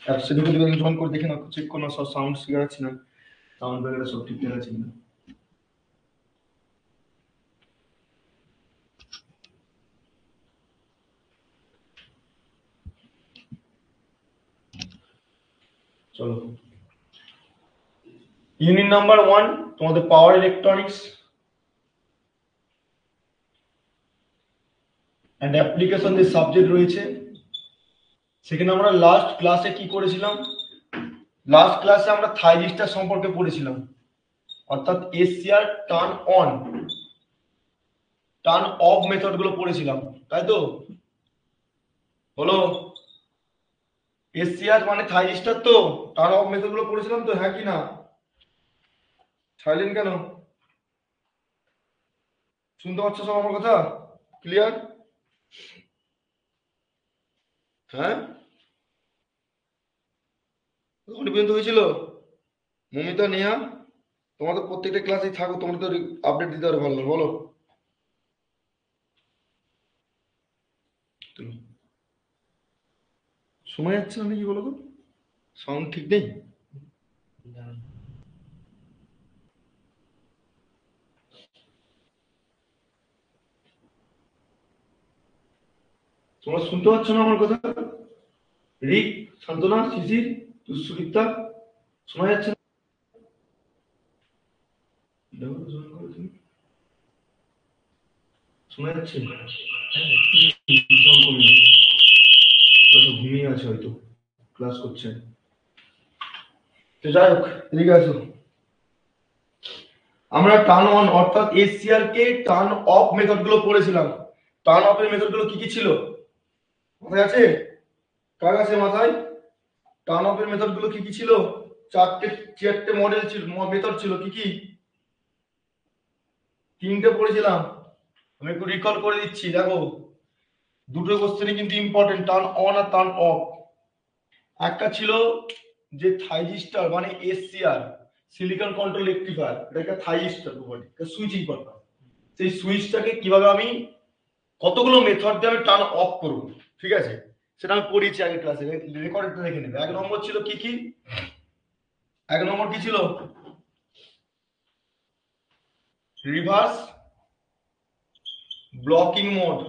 অ্যাপসে ঢুকে জয়েন করে দেখে না, চেক করো সব সাউন্ড ক্লিয়ার আছে না, সাউন্ড वगैरह সব ঠিকঠাক আছে না। চলো ইউনিট নাম্বার 1 তোমাদের পাওয়ার ইলেকট্রনিক্স এন্ড অ্যাপ্লিকেশন যে সাবজেক্ট রয়েছে, সেখানে আমরা লাস্ট ক্লাসে কি করেছিলাম, লাস্ট ক্লাসে আমরা থাইরিস্টার সম্পর্কে পড়েছিলাম, অর্থাৎ SCR turn on turn off method গুলো পড়েছিলাম, তাই তো? বলো, এসসিআর মানে থাইরিস্টার তো, টার্ন অফ মেথড গুলো পড়েছিলাম তো, হ্যাঁ কি না? সাইলেন্ট কেন? শুনতে পাচ্ছ সব আমার কথা? ক্লিয়ার? হ্যাঁ, কতক্ষণ পর্যন্ত হয়েছিল? মমিতা, নেহা, তোমরা তো প্রত্যেকটা ক্লাসেই থাকো, তোমরা তো আপডেট দিতে পারো ভালো, বলো। শোনা যাচ্ছে না নাকি বলো তো? সাউন্ড ঠিক নেই? তোমরা শুনতে পাচ্ছ না আমার কথা? রিক, শান্তনা, শিশির, সুদীপ্তা, শোনা যাচ্ছে না? শোনা যাচ্ছে? ঘুমিয়ে আছে হয়তো, ক্লাস করছে। তো যাই হোক, এদিকে আসো। আমরা টার্ন অন অর্থাৎ এসসিআর কে টার্ন অফ মেথড গুলো পড়েছিলাম। টার্ন অফ এর মেথড গুলো কি কি ছিল মাথায় আছে? কার আছে মাথায়? টার্ন অফ এর মেথড গুলো কি কি ছিল? চারটে মডেল ছিল, মেথড ছিল, কি কি? তিনটে পড়েছিলাম, আমি একটু রিকল করে দিচ্ছি, দেখো দুটো কোশ্চেনই কিন্তু ইম্পর্টেন্ট, টার্ন অন আর টার্ন অফ। একটা ছিল যে থাইজিস্টার মানে এসসিআর, সিলিকন কন্ট্রোল রেকটিফায়ার, এটা একটা থাইজিস্টার প্রপার্টি, এটা সুইচিং করতাম। সেই সুইচটাকে কিভাবে আমি কতগুলো মেথড দিয়ে আমি টার্ন অফ করব, ঠিক আছে, সেটা আমি পড়িয়েছি আগের ক্লাসে, রেকর্ডটা দেখে নেবে। এক নম্বর ছিল কি কি? এক নম্বর কি ছিল? রিভার্স ব্লকিং মোড,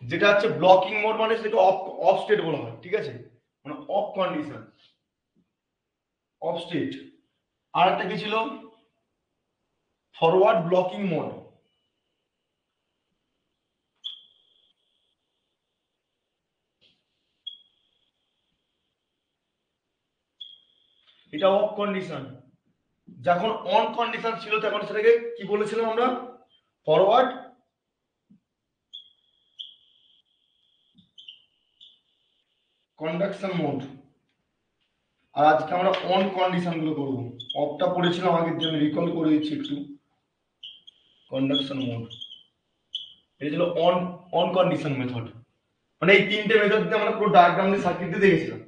যেটা হচ্ছে ব্লকিং মোড মানে সেটা অফ অফ স্টেট বলা হয়, ঠিক আছে, মানে অফ কন্ডিশন, অফ স্টেট। আর একটা কি ছিল? Forward blocking mode. এটা অফ কন্ডিশন। যখন অন কন্ডিশন ছিল তখন সেটাকে কি বলেছিলাম আমরা? Forward conduction mode. আর আজকে আমরা অন কন্ডিশন গুলো করবো। অফটা পড়েছিলাম আগের দিন, রিকল করে দিচ্ছি একটু। কন্ডাকশন মোড, এটা ছিল অন অন কন্ডিশন মেথড। মানে এই তিনটে মেথড দিয়ে আমরা পুরো ডায়াগ্রাম দিয়ে সার্কিট দিয়ে দেখেছিলাম।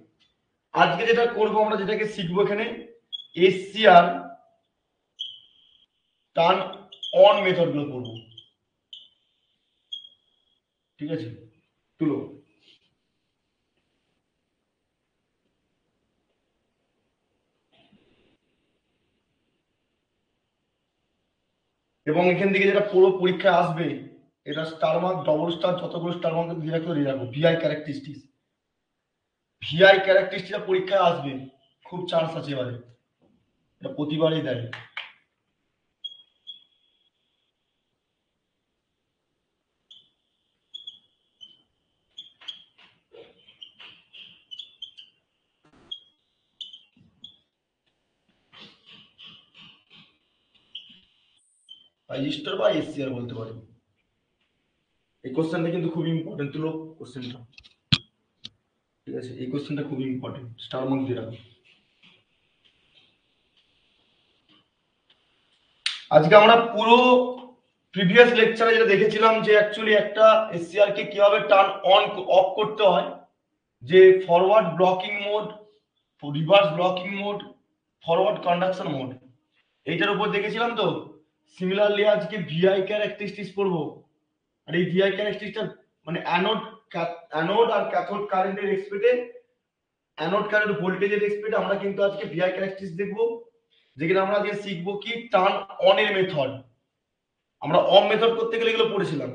আজকে যেটা করবো আমরা, যেটাকে শিখবো এখানে, এসসিআর টার্ন অন মেথড গুলো করবো, ঠিক আছে? তুলো। এবং এখান থেকে যেটা পুরো পরীক্ষায় আসবে, এটা স্টার মার্ক, ডবল স্টার, যতগুলো স্টার মার্ক দিয়ে রাখো দিয়ে রাখো, ভিআই ক্যারেক্টারিস্টিক্স। ভিআই ক্যারেক্টারিস্টিক্স পরীক্ষায় আসবে, খুব চান্স আছে এবারে, এটা প্রতিবারই দেয়। রেজিস্টার বা এসসিআর বলতে পারি। এই কোশ্চেনটা কিন্তু খুব ইম্পর্টেন্ট, তুলো কোশ্চেনটা, ঠিক আছে? এই কোশ্চেনটা খুব ইম্পর্টেন্ট, স্টার মার্ক দিয়ে রাখো। আজকে আমরা পুরো প্রিভিয়াস লেকচারে যেটা দেখেছিলাম যে অ্যাকচুয়ালি একটা এসসিআর কে কিভাবে টার্ন অন অফ করতে হয়, যে forward blocking mode, reverse blocking mode, forward conduction mode, এইটার উপর দেখেছিলাম তো। সিমিলারলি আজকে ভিআই ক্যারেক্টারিস্টিক্স পড়বো। আর এই ভিআই ক্যারেক্টারিস্টিক্সটা মানে অ্যানোড অ্যানোড আর ক্যাথোড কারেন্টের রেসপেক্টে, অ্যানোড কারেন্ট ভোল্টেজের রেসপেক্টে আমরা কিন্তু আজকে ভিআই ক্যারেক্টারিস্টিক্স দেখবো, যেখানে আমরা আজকে শিখবো কি টার্ন অন এর মেথড। আমরা অফ মেথড করতে গেলে এগুলো পড়েছিলাম,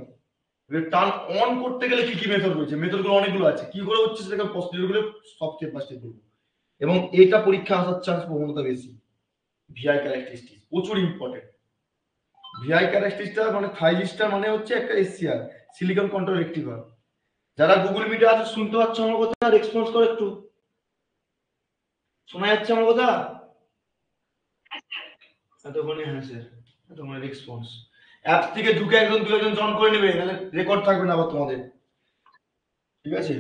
টার্ন অন করতে গেলে কি কি মেথড রয়েছে, মেথডগুলো অনেকগুলো আছে, কি করে হচ্ছে সেটাকে প্রসিডিউরগুলো সব স্টেপ বাই স্টেপ করবো, এবং এটা পরীক্ষা আসার চান্স প্রবণতা বেশি। ভিআই ক্যারেক্টারিস্টিক্স প্রচুর ইম্পর্টেন্ট। ভিআই ক্যারেক্টারিস্টিক্সটা মানে থাইজিস্টার মানে হচ্ছে একটা এসসিআর, সিলিকন কন্ট্রোল রেক্টিফায়ার। যারা গুগল মিটে আছে শুনতে পাচ্ছ আমার কথা, রেসপন্স করো একটু, শোনা যাচ্ছে আমার কথা? এতক্ষণে হ্যাঁ স্যার, এতক্ষণে রেসপন্স। অ্যাপ থেকে ঢুকে একজন দুজন জয়েন করে নেবে, নাহলে রেকর্ড থাকবে না আবার তোমাদের, ঠিক আছে?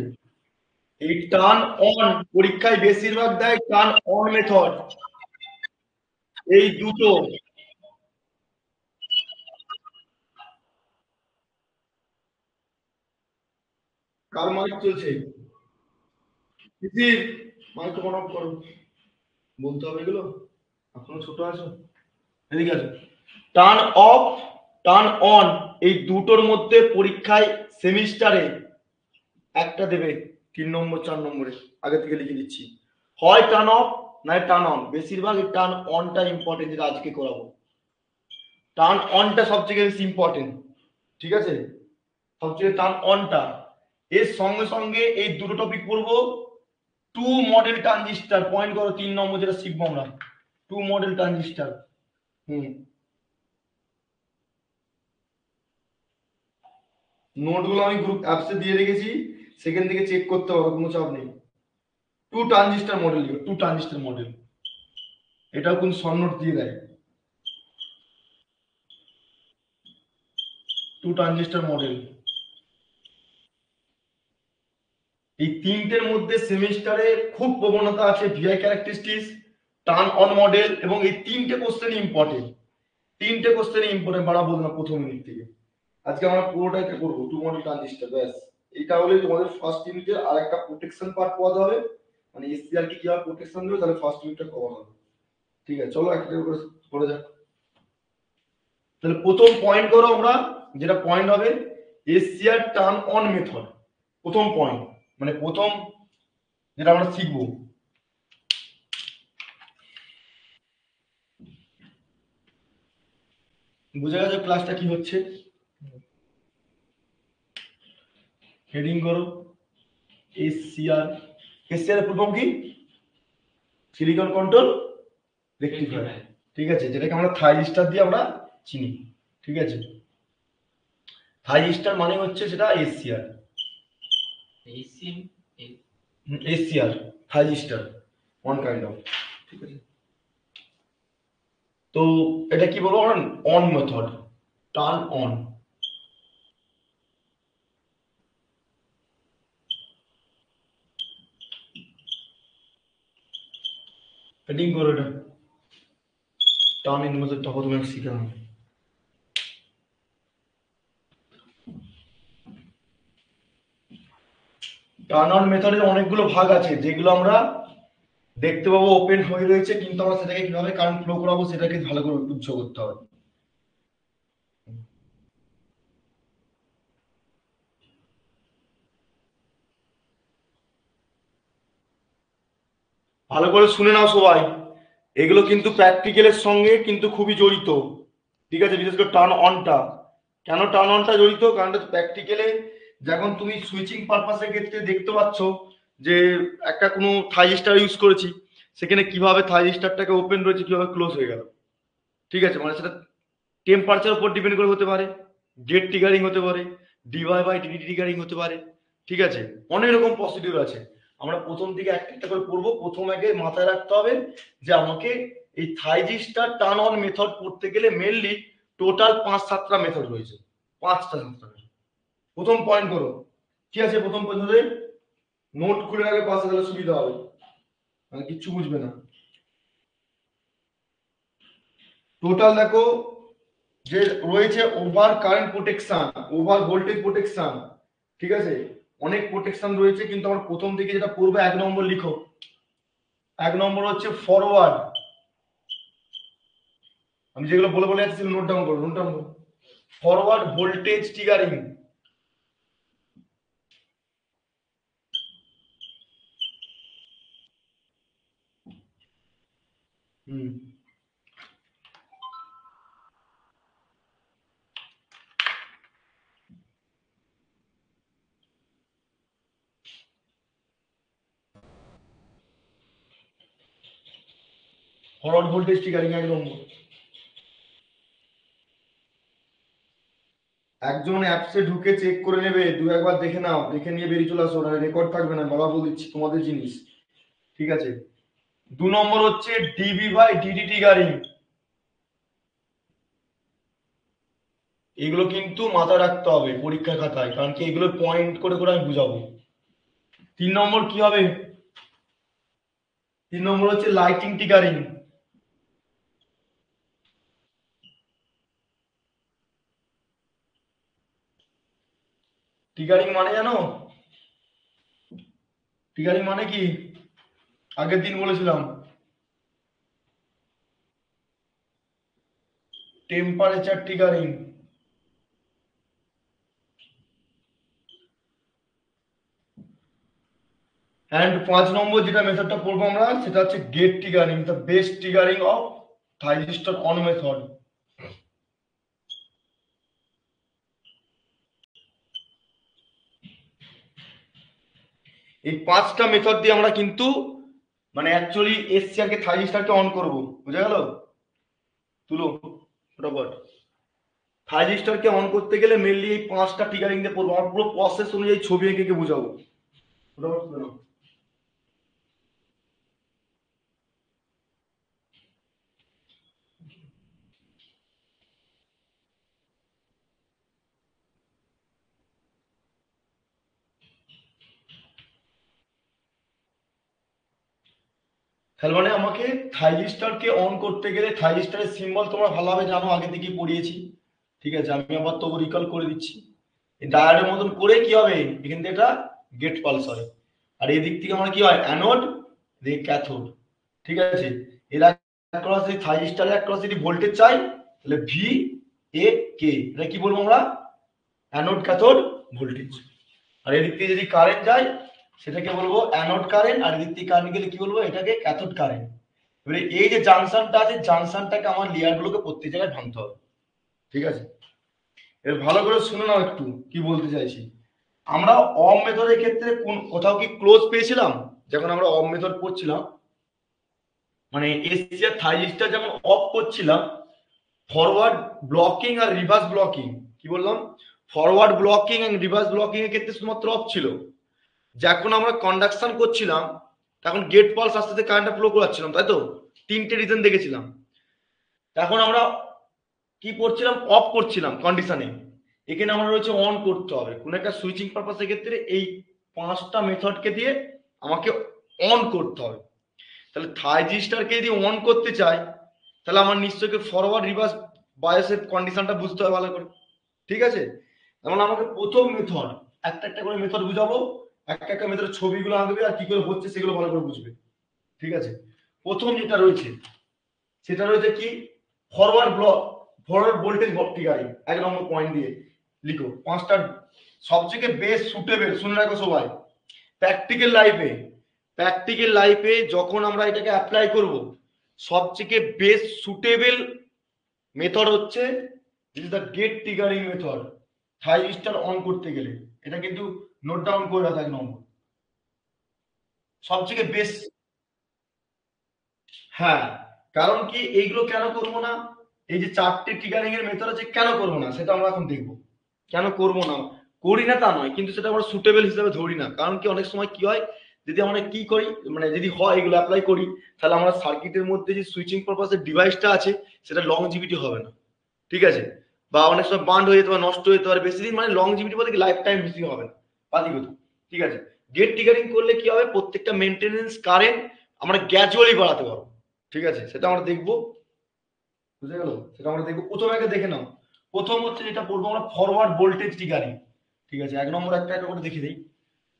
এই টার্ন অন পরীক্ষায় বেশিরভাগ দেয় টার্ন অন মেথড, এই দুটো। কার মাইক চলছে? দিদির মাইক্রোফোন অফ করো, বলতে হবে এগুলো, এখনো ছোট আছো, এদিকে আছো। টার্ন অফ, টার্ন অন, এই দুটোর মধ্যে পরীক্ষায় সেমিস্টারে একটা দেবে, 3 নম্বর 4 নম্বরে, আগে থেকে লিখে দিচ্ছি। হয় টার্ন অফ না টার্ন অন, বেশিরভাগ এই টার্ন অনটা ইম্পর্টেন্ট, যেটা আজকে করাবো। টার্ন অনটা সবচেয়ে বেশি ইম্পর্টেন্ট, ঠিক আছে? সবচেয়ে টার্ন অনটা, এর সঙ্গে সঙ্গে এই দুটো টপিক পড়বো। টু মডেল ট্রানজিস্টার, পয়েন্ট করো 3 নম্বর যেটা শিখবো আমরা, টু মডেল ট্রানজিস্টার। নোটগুলো আমি গ্রুপ অ্যাপসে দিয়ে রেখেছি, সেখান থেকে চেক করতে হবে, কোনো চাপ নেই। Two transistor model, two transistor model, এটাও কোন শর্ট নোট দিয়ে দেয়। টু ট্রানজিস্টার মডেল, এই তিনটের মধ্যে সেমিস্টারে খুব প্রবণতা আছে, VI characteristics, turn on model, এবং এই তিনটে কোশ্চেন ইম্পর্টেন্ট, তিনটে কোশ্চেন ইম্পর্টেন্ট, বাড়াবো না প্রথম মিনিট থেকে। আজকে আমরা পুরোটাই করবো টু মডেল ট্রানজিস্টার, ব্যাস। এটা হলে তোমাদের ফার্স্ট ইউনিটের আর একটা প্রোটেকশন পার্ট পাওয়া যাবে, মানে এসসিআর কি কিভাবে প্রোটেকশন দেবে, তাহলে ফার্স্ট ইউনিটটা কভার হবে। ঠিক আছে, চলো একটা করে করে যাক। তাহলে প্রথম পয়েন্ট করো আমরা, যেটা পয়েন্ট হবে এসসিআর টার্ন অন মেথড, প্রথম পয়েন্ট, মানে প্রথম যেটা আমরা শিখবো। বুঝে গেছে ক্লাসটা কি হচ্ছে? হেডিং করো এসসিআর। এসসিআর এর প্রথম কি? সিলিকন কন্ট্রোল রেক্টিফায়ার, ঠিক আছে, যেটাকে আমরা থাইজিস্টার দিয়ে আমরা চিনি, ঠিক আছে? থাইজিস্টার মানে হচ্ছে সেটা SCR, SCR thyristor one kind of, ঠিক আছে? তো এটা কি বলবো আমরা, on method, turn on. Heading করো এটা, টার্ন ইন মেথড, তখন তুমি শিখে নাও। টার্ন অন মেথডের অনেকগুলো ভাগ আছে, যেগুলো আমরা দেখতে পাবো ওপেন হয়ে রয়েছে, কিন্তু আমরা সেটাকে কিভাবে কারেন্ট ফ্লো করাবো সেটাকে ভালো করে উৎস করতে হবে। ভালো করে শুনে নাও সবাই, এগুলো কিন্তু প্র্যাকটিক্যালের সঙ্গে কিন্তু খুবই জড়িত, ঠিক আছে? বিশেষ করে টার্ন অনটা, কেন টার্ন অনটা জড়িত, কারণ প্র্যাকটিক্যালে যখন তুমি সুইচিং পারপাসের ক্ষেত্রে দেখতে পাচ্ছ যে একটা কোনো থাইজিস্টার ইউজ করেছি, সেখানে কিভাবে থাইজিস্টারটাকে ওপেন রয়েছে কিভাবে ক্লোজ হয়ে গেল, ঠিক আছে? মানে সেটা টেম্পারেচার উপর ডিপেন্ড করে হতে পারে, গেট ট্রিগারিং হতে পারে, ডিভাই বাই ডিডি ট্রিগারিং হতে পারে, ঠিক আছে? অনেক রকম প্রসিডিউর আছে, আমরা প্রথম দিকে একটা একটা করে পড়বো। প্রথম আগে মাথায় রাখতে হবে যে আমাকে এই থাইজিস্টার টার্ন অন মেথড পড়তে গেলে মেনলি টোটাল 5-7টা মেথড রয়েছে, 5টা 7টা। প্রথম পয়েন্ট করো কি আছে, প্রথম পয়েন্টে নোট খুলে রাখবে পাশে, তাহলে সুবিধা হবে, মানে কিচ্ছু বুঝবে না। টোটাল দেখো যে রয়েছে over current protection, over voltage protection, ঠিক আছে? অনেক প্রোটেকশন রয়েছে, কিন্তু আমরা প্রথম দিকে যেটা পড়বো 1 নম্বর লিখো, 1 নম্বর হচ্ছে ফরওয়ার্ড, আমি যেগুলো বলে বলে যাচ্ছি নোট ডাউন করো, নোট ডাউন করো। ফরওয়ার্ড ভোল্টেজ ট্রিগারিং, হুম, ফরওয়ার্ড ভোল্টেজ ট্রিগারিং 1 নম্বর। একজন অ্যাপসে ঢুকে চেক করে নেবে, দু একবার দেখে নাও, দেখে নিয়ে বেরিয়ে চলে আসো, রেকর্ড থাকবে না, বাবা বলে দিচ্ছি তোমাদের জিনিস, ঠিক আছে। 2 নম্বর হচ্ছে ডিবি বাই ডিডি ট্রিগারিং। এগুলো কিন্তু মাথায় রাখতে হবে পরীক্ষার খাতায়, কারণ কি এগুলো পয়েন্ট করে করে আমি বুঝাবো। 3 নম্বর কি হবে? 3 নম্বর হচ্ছে লাইটিং ট্রিগারিং। ট্রিগারিং মানে জানো? ট্রিগারিং মানে কি? আগের দিন বলেছিলাম, টেম্পারেচার ট্রিগারিং। অ্যান্ড 5 নম্বর যেটা মেথডটা পড়বো আমরা, সেটা হচ্ছে gate triggering, the best triggering of thyristor on method. এই 5টা মেথড দিয়ে আমরা কিন্তু মানে অ্যাকচুয়ালি এসসিআর কে থাইরিস্টরকে অন করব, বুঝা গেল? তুলো ফটাফট। থাইরিস্টরকে অন করতে গেলে মেনলি এই 5টা ট্রিগারিং দিয়ে পড়বো, আমার পুরো প্রসেস অনুযায়ী ছবি এঁকে এঁকে বোঝাবো, ফটাফট তুলে নাও। তাহলে মানে আমাকে থাইরিস্টরকে অন করতে গেলে, থাইরিস্টরের সিম্বল তোমরা ভালোভাবে জানো, আগে থেকেই পড়িয়েছি, ঠিক আছে, আমি আবার তবু রিকল করে দিচ্ছি। ডায়োডের মতন করে কি হবে, এখান থেকে এটা গেট পালস হয়, আর এই দিক থেকে আমার কি হয়, অ্যানোড, এই ক্যাথোড, ঠিক আছে। এর অ্যাক্রস যদি থাইরিস্টরের অ্যাক্রস যদি ভোল্টেজ চাই, তাহলে ভি এ কে, এটা কি বলবো আমরা, অ্যানোড ক্যাথোড ভোল্টেজ। আর এদিক থেকে যদি কারেন্ট যায়, সেটাকে বলবো অ্যানোড কারেন্ট, আর এদিক থেকে কারেন্ট গেলে কি বলবো, এটাকে ক্যাথোড কারেন্ট। এবারে এই যে জাংশনটা আছে, জাংশনটাকে আমার লেয়ার গুলোকে প্রত্যেক জায়গায় ভাঙতে হবে, ঠিক আছে। এর ভালো করে শুনে নাও একটু কি বলতে চাইছি। আমরা অম মেথডের ক্ষেত্রে কোন কোথাও কি ক্লোজ পেয়েছিলাম? যখন আমরা অম মেথড পড়ছিলাম, মানে এসিআর থাইরিস্টর যখন অফ করছিলাম, ফরওয়ার্ড ব্লকিং আর রিভার্স ব্লকিং, কি বললাম, forward blocking and reverse blocking এর ক্ষেত্রে শুধুমাত্র অফ ছিল। যখন আমরা কন্ডাকশন করছিলাম, তখন গেট পালস আস্তে আস্তে কারেন্টটা ফ্লো করাচ্ছিলাম, তাই তো? 3টে রিজন দেখেছিলাম। এখন আমরা কি করছিলাম, অফ করছিলাম কন্ডিশনে, এখানে আমরা রয়েছে অন করতে হবে। কোন একটা সুইচিং পারপাসের ক্ষেত্রে এই 5টা মেথডকে দিয়ে আমাকে অন করতে হবে। তাহলে থাইরিস্টরকে যদি অন করতে চাই, তাহলে আমার নিশ্চয়ই ফরওয়ার্ড রিভার্স বায়াসের কন্ডিশনটা বুঝতে হবে ভালো করে, ঠিক আছে। যেমন আমাকে প্রথম মেথড, একটা একটা করে মেথড বুঝাবো, একটা একটা মেথডের ছবিগুলো আঁকবে, আর কি করে হচ্ছে সেগুলো ভালো করে বুঝবে, ঠিক আছে। প্রথম যেটা রয়েছে, সেটা রয়েছে কি, forward block, forward voltage triggering. 1 নম্বর পয়েন্ট দিয়ে লিখো 5টা সবথেকে বেস্ট সুটেবল, শুনে রাখো সবাই, প্র্যাকটিক্যাল লাইফে, প্র্যাকটিক্যাল লাইফে যখন আমরা এটাকে অ্যাপ্লাই করব, সবথেকে বেস্ট সুটেবল মেথড হচ্ছে this is the gate triggering method, thyristor on করতে গেলে। এটা কিন্তু নোট ডাউন করে রাখো 1 নম্বর, সবথেকে বেস্ট। হ্যাঁ, কারণ কি এইগুলো কেন করবো না, এই যে 4টে ট্রিগারিং এর মেথড আছে, কেন করবো না সেটা আমরা এখন দেখবো। কেন করবো না, করি না তা নয়, কিন্তু সেটা আমরা সুটেবল হিসেবে ধরি না। কারণ কি অনেক সময় কি হয়, যদি আমরা কি করি, মানে যদি হয় এগুলো অ্যাপ্লাই করি, তাহলে আমরা সার্কিটের মধ্যে যে সুইচিং পারপাসের ডিভাইসটা আছে, সেটা লংজিভিটি হবে না, ঠিক আছে। বা অনেক সময় বান্ড হয়ে যেতে পারে, নষ্ট হয়ে যেতে পারে বেশি দিন, মানে লংজিভিটি বলতে কি লাইফ টাইম বেশি হবে না, বাদি কথা, ঠিক আছে। গেট ট্রিগারিং করলে কি হবে, প্রত্যেকটা মেনটেনেন্স কারেন্ট আমরা গ্র্যাজুয়ালি বাড়াতে পারবো, ঠিক আছে, সেটা আমরা দেখবো, বুঝে গেল, সেটা আমরা দেখবো। প্রথমে আগে দেখে নাও, প্রথম হচ্ছে যেটা পড়বো আমরা, ফরওয়ার্ড ভোল্টেজ ট্রিগারিং, ঠিক আছে। 1 নম্বর একটা একটা করে দেখে দিই।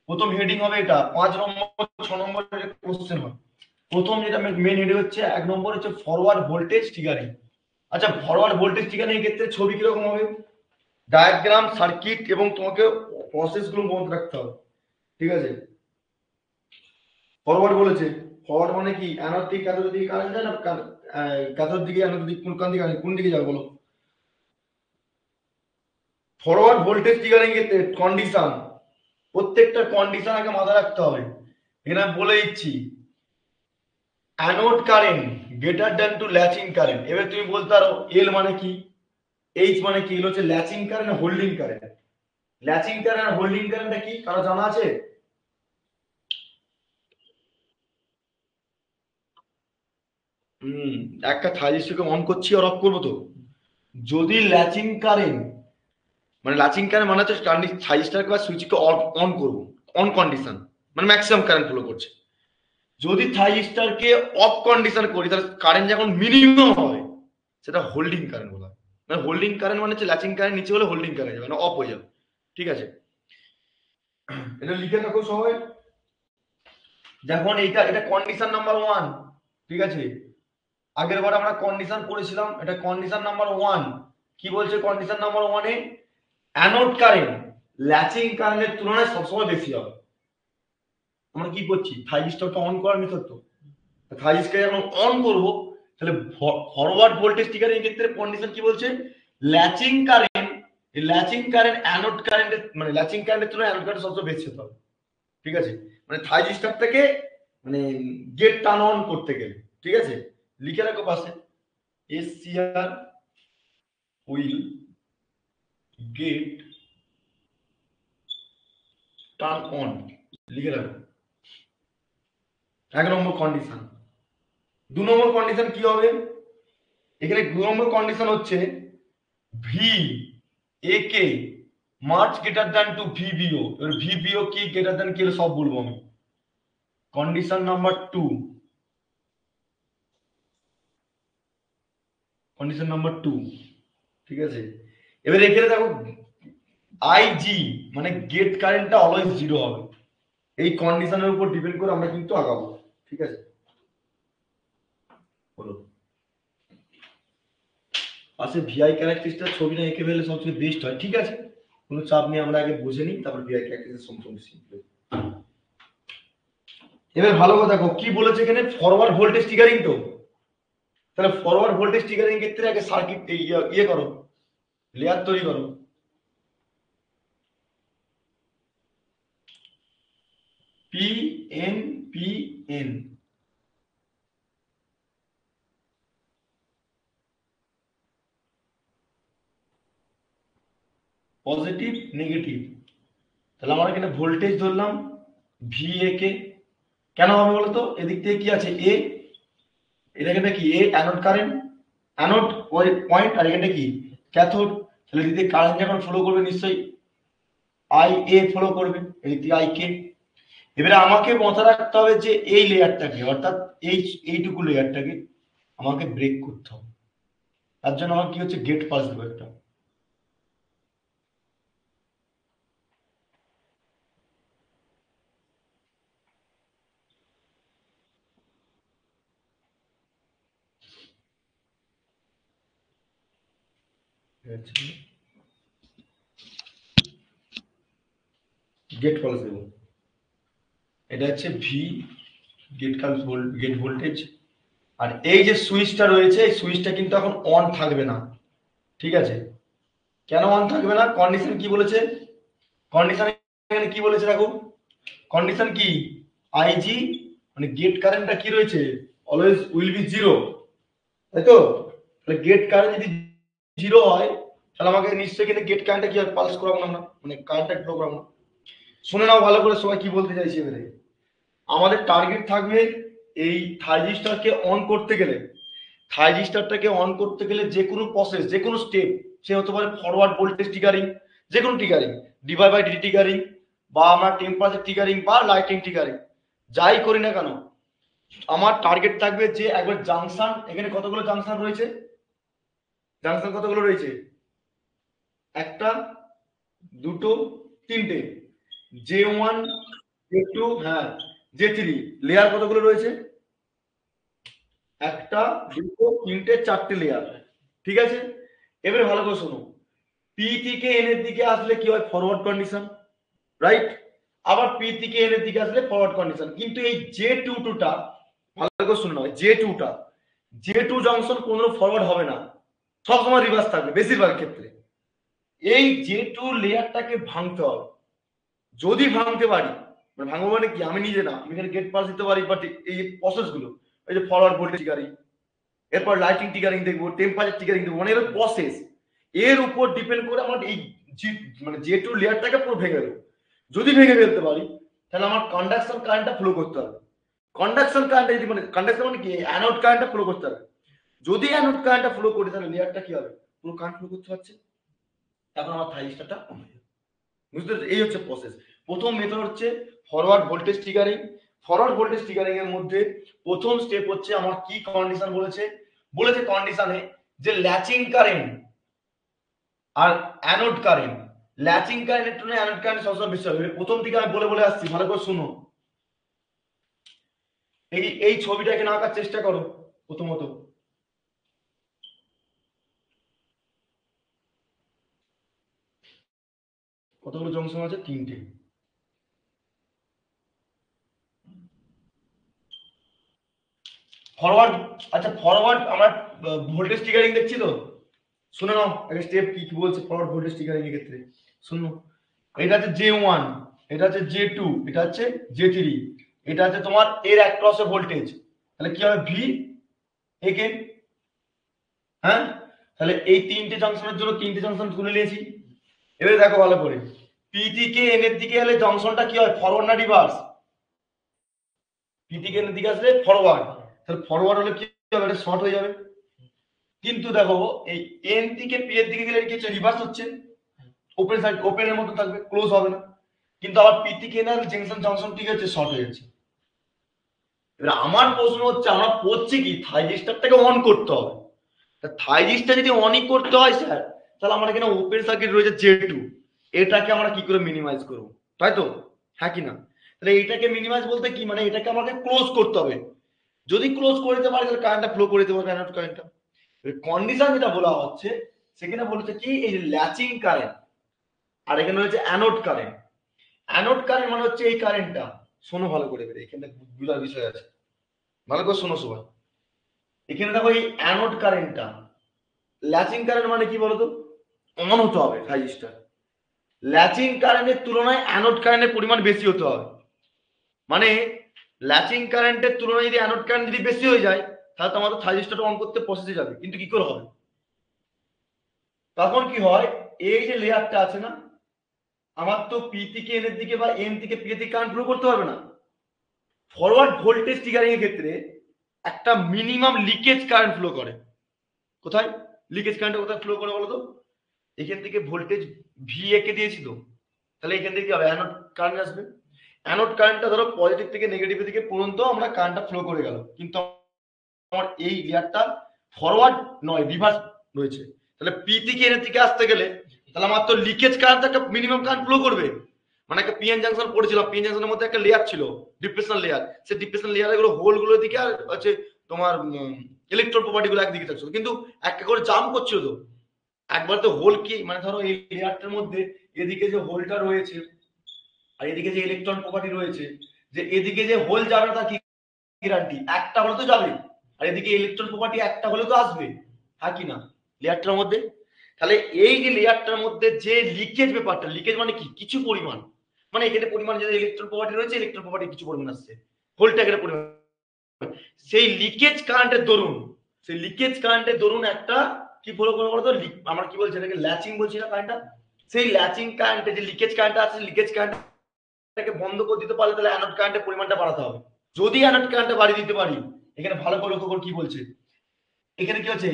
প্রথম হেডিং হবে এটা, 5 নম্বর 6 নম্বরের কোশ্চেন হয়। প্রথম যেটা মেন হেডিং হচ্ছে 1 নম্বর হচ্ছে ফরওয়ার্ড ভোল্টেজ ট্রিগারিং। আচ্ছা, ফরওয়ার্ড ভোল্টেজ ট্রিগারিং এর ক্ষেত্রে ছবি কিরকম হবে, ডায়াগ্রাম, সার্কিট এবং তোমাকে প্রসেস গুলো মনে রাখতে হবে, ঠিক আছে। ফরওয়ার্ড বলেছে ফরওয়ার্ড মানে কি অ্যানোড থেকে ক্যাথোড দিকে কারেন্ট যায় না, ক্যাথোড দিকে অ্যানোড দিকে কোন দিকে যাবে বলো? ফরওয়ার্ড ভোল্টেজ ট্রিগারিং এর কন্ডিশন, প্রত্যেকটা কন্ডিশন আগে মাথায় রাখতে হবে। এখানে আমি বলে দিচ্ছি anode current greater than to latching current. এবার তুমি বলতে পারো এল মানে কি, এইচ মানে কি? এল হচ্ছে ল্যাচিং কারেন্ট আর হোল্ডিং কারেন্ট। ল্যাচিং কারেন্ট আর হোল্ডিং কারেন্টটা কি কারো জানা আছে? একটা থাইজিস্টরকে অন করছি আর অফ করবো তো। যদি ল্যাচিং কারেন্ট মানে ল্যাচিং কারেন্ট মানে হচ্ছে থাইজিস্টরকে বা সুইচকে অন করবো, অন কন্ডিশন মানে ম্যাক্সিমাম কারেন্ট ফ্লো করছে। যদি থাইজিস্টরকে অফ কন্ডিশন করি তাহলে কারেন্ট যখন মিনিমাম হবে সেটা হোল্ডিং কারেন্ট বলা হয়। মানে হোল্ডিং কারেন্ট মানে হচ্ছে ল্যাচিং কারেন্ট নিচে হলে হোল্ডিং কারেন্ট যাবে, মানে অফ হয়ে যাবে। ঠিক আছে, এটা লিখে রাখো সবাই। যখন এটা এটা কন্ডিশন নাম্বার 1, ঠিক আছে? আগের বার আমরা কন্ডিশন পড়েছিলাম, এটা কন্ডিশন নাম্বার 1। কি বলছে কন্ডিশন নাম্বার 1 এ? অ্যানোড কারেন্ট ল্যাচিং কারেন্টের তুলনায় সবসময় বেশি হবে। আমরা কি করছি, থাইজিস্টরটা অন করার মেথড তো। থাইজিস্টরকে যখন অন করব তাহলে ফরওয়ার্ড ভোল্টেজ ট্রিগারিং এর ক্ষেত্রে কন্ডিশন কি বলছে? ল্যাচিং কারেন্ট, এই ল্যাচিং কারেন্ট অ্যানোড কারেন্টের মানে ল্যাচিং কারেন্টের তুলনায় অ্যানোড কারেন্ট সবসময় বেশি হতে হবে। ঠিক আছে, মানে থাইজিস্টরটাকে মানে গেট টার্ন অন করতে গেলে। ঠিক আছে, লিখে রাখো পাশে, SCR will get turn on, লিখে রাখো। 1 নম্বর কন্ডিশন। 2 নম্বর কন্ডিশন কি হবে? এখানে 2 নম্বর কন্ডিশন হচ্ছে V A K much greater than to VBO. এবার ভিবিও কি গ্রেটার দ্যান কি সব বলবো আমি। Condition number 2, condition number 2। ঠিক আছে, এবার এখানে দেখো আইজি মানে গেট কারেন্টটা অলওয়েজ 0 হবে। এই কন্ডিশনের উপর ডিপেন্ড করে আমরা কিন্তু আগাবো। ঠিক আছে, বলো পাশে ভিআই ক্যারেক্টারিস্টিক্সটা ছবিটা এঁকে ফেললে সবচেয়ে বেস্ট হয়। ঠিক আছে, কোনো চাপ নেই, আমরা আগে বুঝে নিই তারপর ভিআই ক্যারেক্টারিস্টিক্স সম্পূর্ণ শিখবো। এবার ভালো কথা দেখো কি বলেছে এখানে, ফরওয়ার্ড ভোল্টেজ ট্রিগারিং তো। তাহলে ফরওয়ার্ড ভোল্টেজ ট্রিগারিং ক্ষেত্রে আগে সার্কিট ইয়ে করো, লেয়ার তৈরি করো। PN positive negative. তাহলে আমরা এখানে ভোল্টেজ ধরলাম VA কে। কেন হবে বলতো, এদিক থেকে কি আছে এ, এটা এখানে কি এ অ্যানোড কারেন্ট, অ্যানোড পয়েন্ট, আর এখানে কি ক্যাথোড। তাহলে এদিক থেকে কারেন্ট যখন ফ্লো করবে নিশ্চয়ই IA ফ্লো করবে, এদিক থেকে IK। এবারে আমাকে মাথায় রাখতে হবে যে এই লেয়ারটাকে অর্থাৎ এইটুকু লেয়ারটাকে আমাকে ব্রেক করতে হবে। তার জন্য আমার কি হচ্ছে গেট পাস দেবো একটা। গেট পাস দেবো, এটা হচ্ছে ভি গেট ভোল্টেজ। আর এই যে সুইচটা রয়েছে এই সুইচটা কিন্তু এখন অন থাকবে না। ঠিক আছে, কেন অন থাকবে না? কন্ডিশন কি বলেছে? কন্ডিশন এখানে কি বলেছে দেখো, কন্ডিশন কি আইজি মানে গেট কারেন্টটা কি রয়েছে অলওয়েজ উইল বি 0, তাই তো? তাহলে গেট কারেন্ট যদি 0 হয় তাহলে আমাকে নিশ্চয়ই কিন্তু গেট কারেন্টটা কি পালস করাবো না, মানে কারেন্টটা ফ্লো করাবো না। শুনে নাও ভালো করে সবাই কি বলতে চাইছি। এবারে আমাদের টার্গেট থাকবে এই থাইজিস্টরকে অন করতে গেলে, থাইজিস্টরটাকে অন করতে গেলে যে কোনো প্রসেস যে কোনো স্টেপ, সে হতে পারে ফরওয়ার্ড ভোল্টেজ ট্রিগারিং, যে কোনো ট্রিগারিং, ডিভাই বাই ডিটি ট্রিগারিং, বা আমার টেম্পারেচার ট্রিগারিং বা লাইটিং ট্রিগারিং, যাই করি না কেন আমার টার্গেট থাকবে যে একবার জাংশন, এখানে কতগুলো জাংশন রয়েছে, জাংশন কতগুলো রয়েছে? একটা, দুটো, তিনটে। J1 J2, হ্যাঁ J3, লেয়ার কতগুলো রয়েছে? একটা, দুটো, তিনটে, চারটে লেয়ার। ঠিক আছে, এবারে ভালো করে শোনো, পি থেকে এন এর দিকে আসলে কি হয় ফরওয়ার্ড কন্ডিশন, রাইট? আবার পি থেকে এন এর দিকে আসলে ফরওয়ার্ড কন্ডিশন। কিন্তু এই J22টা ভালো করে শুনে নাও, J2 জংশন কোনো ফরওয়ার্ড হবে না, সবসময় রিভার্স থাকবে বেশিরভাগ ক্ষেত্রে। এই J2 লেয়ারটাকে ভাঙতে হবে। যদি ভাঙতে পারি, মানে ভাঙবো মানে কি, আমি নিজে না, আমি এখানে গেট পাস দিতে পারি, বাট এই প্রসেস গুলো, এই যে ফরওয়ার্ড ভোল্টেজ ট্রিগারিং, এরপর লাইটিং ট্রিগারিং দেখবো, টেম্পারেচার ট্রিগারিং দেখবো, মানে এর প্রসেস, এর উপর ডিপেন্ড করে আমার এই মানে J2 লেয়ারটাকে পুরো ভেঙে দেবো। যদি ভেঙে ফেলতে পারি তাহলে আমার কন্ডাকশন কারেন্টটা ফ্লো করতে হবে। কন্ডাকশন কারেন্টটা যদি, মানে কন্ডাকশন মানে কি, অ্যানোড কারেন্টটা ফ্লো করতে হবে। যদি অ্যানোড কারেন্টটা ফ্লো করি তাহলে লেয়ারটা কি হবে, পুরো কারেন্ট ফ্লো করতে পারছে, তারপর আমার থাইরিস্টারটা অন হয়ে যাবে। বুঝতে পারছো? এই হচ্ছে প্রসেস। প্রথম মেথড হচ্ছে forward voltage triggering. Forward voltage triggering এর মধ্যে প্রথম স্টেপ হচ্ছে আমার কি কন্ডিশন বলেছে কন্ডিশনে যে ল্যাচিং কারেন্ট আর অ্যানোড কারেন্ট, ল্যাচিং কারেন্টের তুলনায় অ্যানোড কারেন্ট সবসময় বেশি হবে। প্রথম দিকে আমি বলে আসছি, ভালো করে শুনো। এই ছবিটা এখানে আঁকার চেষ্টা করো। প্রথমত কতগুলো জংশন আছে, 3টে। ফরওয়ার্ড, আচ্ছা ফরওয়ার্ড আমরা ভোল্টেজ ট্রিগারিং দেখছি তো, শুনে নাও আগে স্টেপ কি কি বলছে ফরওয়ার্ড ভোল্টেজ ট্রিগারিং এর ক্ষেত্রে। শুনো, এটা হচ্ছে J1, এটা হচ্ছে J2, এটা হচ্ছে J3, এটা হচ্ছে তোমার এর অ্যাক্রসে ভোল্টেজ, তাহলে কি হবে ভি একে। হ্যাঁ, তাহলে এই 3টে জংশনের জন্য 3টে জংশন তুলে নিয়েছি। এবারে দেখো ভালো করে, পি থেকে এন এর দিকে এলে জংশনটা কি হয়, ফরওয়ার্ড না রিভার্স? পি থেকে এন এর দিকে আসলে ফরওয়ার্ড, তাহলে ফরওয়ার্ড হলে কি হবে, এটা শর্ট হয়ে যাবে। কিন্তু দেখো এই এন থেকে পি এর দিকে গেলে কি হচ্ছে, রিভার্স হচ্ছে, ওপেন সাইড ওপেনের মতো থাকবে, ক্লোজ হবে না। কিন্তু আবার পি থেকে এন জংশন ঠিক আছে, শর্ট হয়ে যাচ্ছে। এবার আমার প্রশ্ন হচ্ছে, আমরা পড়ছি কি থাইরিস্টারটাকে অন করতে হবে। থাইরিস্টার যদি অনই করতে হয় স্যার, তাহলে আমার এখানে ওপেন সার্কিট রয়েছে J2, এটাকে আমরা কি করে মিনিমাইজ করব, তাই তো? হ্যাঁ কি না? তাহলে এটাকে মিনিমাইজ বলতে কি, মানে এটাকে আমাকে ক্লোজ করতে হবে। যদি ক্লোজ করে দিতে পারি তাহলে কারেন্টটা ফ্লো করে দিতে পারবে, অ্যানোড কারেন্টটা। কন্ডিশন যেটা বলা হচ্ছে সেখানে বলেছে কি, এই ল্যাচিং কারেন্ট আর এখানে হচ্ছে অ্যানোড কারেন্ট। অ্যানোড কারেন্ট মানে হচ্ছে এই কারেন্টটা, শোনো ভালো করে, এখানে বুঝার বিষয় আছে, ভালো করে শোনো সবাই। এখানে দেখো এই অ্যানোড কারেন্টটা, ল্যাচিং কারেন্ট মানে কি বলতো, অন হতে হবে থাইরিস্টার। ল্যাচিং কারেন্টের তুলনায় অ্যানোড কারেন্টের পরিমাণ বেশি হতে হবে। মানে ল্যাচিং কারেন্টের তুলনায় যদি অ্যানোড কারেন্ট যদি বেশি হয়ে যায়, তাহলে তো আমাদের থাইরিস্টারটা অন করতে প্রসেসে যাবে। কিন্তু কি করে হবে, তখন কি হয়, এই যে লেয়ারটা আছে না, আমার তো পি থেকে এন এর দিকে বা এন থেকে পি এর দিকে কারেন্ট ফ্লো করতে পারবে না। ফরওয়ার্ড ভোল্টেজ ট্রিগারিং এর ক্ষেত্রে একটা মিনিমাম লিকেজ কারেন্ট ফ্লো করে। কোথায় লিকেজ কারেন্ট কোথায় ফ্লো করে বলো তো? এখান থেকে ভোল্টেজ ভি একে দিয়েছি তো, তাহলে এখান থেকে কি হবে, অ্যানোড কারেন্ট আসবে। অ্যানোড কারেন্টটা ধরো পজিটিভ থেকে নেগেটিভের দিকে পর্যন্ত আমরা কারেন্টটা ফ্লো করে গেল, কিন্তু আমার এই লেয়ারটা ফরওয়ার্ড নয়, রিভার্স রয়েছে। তাহলে পি থেকে এন এর দিকে আসতে গেলে তাহলে আমার তো লিকেজ কারেন্ট একটা মিনিমাম কারেন্ট ফ্লো করবে। মানে একটা পিএন জাংশন পড়েছিলাম, পিএন জাংশনের মধ্যে একটা লেয়ার ছিল, ডিপ্রেশন লেয়ার। সেই ডিপ্রেশন লেয়ারের গুলো হোল গুলোর দিকে আর হচ্ছে তোমার ইলেকট্রন প্রপার্টি গুলো একদিকে থাকছিল, কিন্তু একটা করে জাম্প করছিল তো। একবার তো হোল কি, মানে ধরো এই লেয়ারটার মধ্যে এদিকে যে হোলটা রয়েছে আর এদিকে যে ইলেকট্রন প্রপার্টি রয়েছে, যে এদিকে যে হোল যাবে তার কি গ্যারান্টি, একটা হলে তো যাবে, আর এদিকে ইলেকট্রন প্রপার্টি একটা হলে তো আসবে, হ্যাঁ কি না, লেয়ারটার মধ্যে। তাহলে এই যে লেয়ারটার মধ্যে যে লিকেজ ব্যাপারটা, লিকেজ মানে কি, কিছু পরিমাণ, মানে এখানে পরিমাণ যে ইলেকট্রন প্রপার্টি রয়েছে, ইলেকট্রন প্রপার্টি কিছু পরিমাণ আসছে, ভোল্টেজের পরিমাণ, সেই লিকেজ কারেন্টের দরুন, সেই লিকেজ কারেন্টের দরুন একটা কি ফলো করে বলতো, আমরা কি বলছি এটাকে ল্যাচিং বলছি না কারেন্টটা, সেই ল্যাচিং কারেন্টে যে লিকেজ কারেন্ট আছে, লিকেজ কারেন্টটাকে বন্ধ করে দিতে পারলে তাহলে অ্যানোড কারেন্টের পরিমাণটা বাড়াতে হবে। যদি অ্যানোড কারেন্টটা বাড়িয়ে দিতে পারি, এখানে ভালো করে লক্ষ্য করে কি বলছে, এখানে কি হচ্ছে,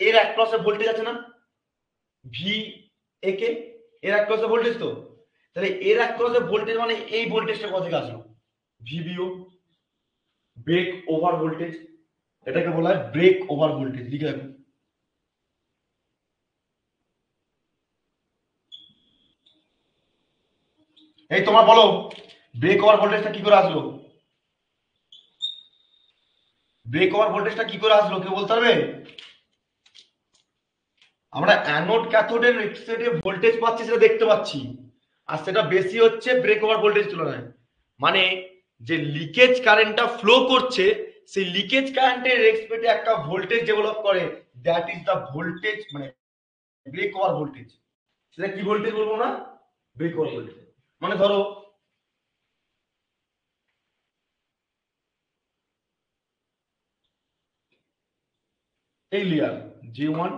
এর অ্যাক্রসে ভোল্টেজ আছে না ভি একে, এর অ্যাক্রসে ভোল্টেজ তো, তাহলে এর অ্যাক্রসে ভোল্টেজ মানে এই ভোল্টেজটা কোথা থেকে আসলো, ভিবিও, ব্রেক ওভার ভোল্টেজ, এটাকে বলা হয় ব্রেক ওভার ভোল্টেজ। লিখে রাখুন, এই তোমরা বলো ব্রেক ওভার ভোল্টেজটা কি করে আসলো, ব্রেক ওভার ভোল্টেজটা কি করে আসলো, কেউ বলতে পারবে? আমরা অ্যানোড ক্যাথোডের এক্সিটে ভোল্টেজ পাচ্ছি, সেটা দেখতে পাচ্ছি, আর সেটা বেশি হচ্ছে ব্রেক ওভার ভোল্টেজ তুলনায়। মানে যে লিকেজ কারেন্টটা ফ্লো করছে সেই লিকেজ কারেন্টের রেসপেক্টে একটা ভোল্টেজ ডেভেলপ করে, দ্যাট ইজ দ্য ভোল্টেজ, মানে ব্রেক ওভার ভোল্টেজ। সেটা কি ভোল্টেজ বলবো না, ব্রেক ওভার ভোল্টেজ। মানে ধরো এই লেয়ার J1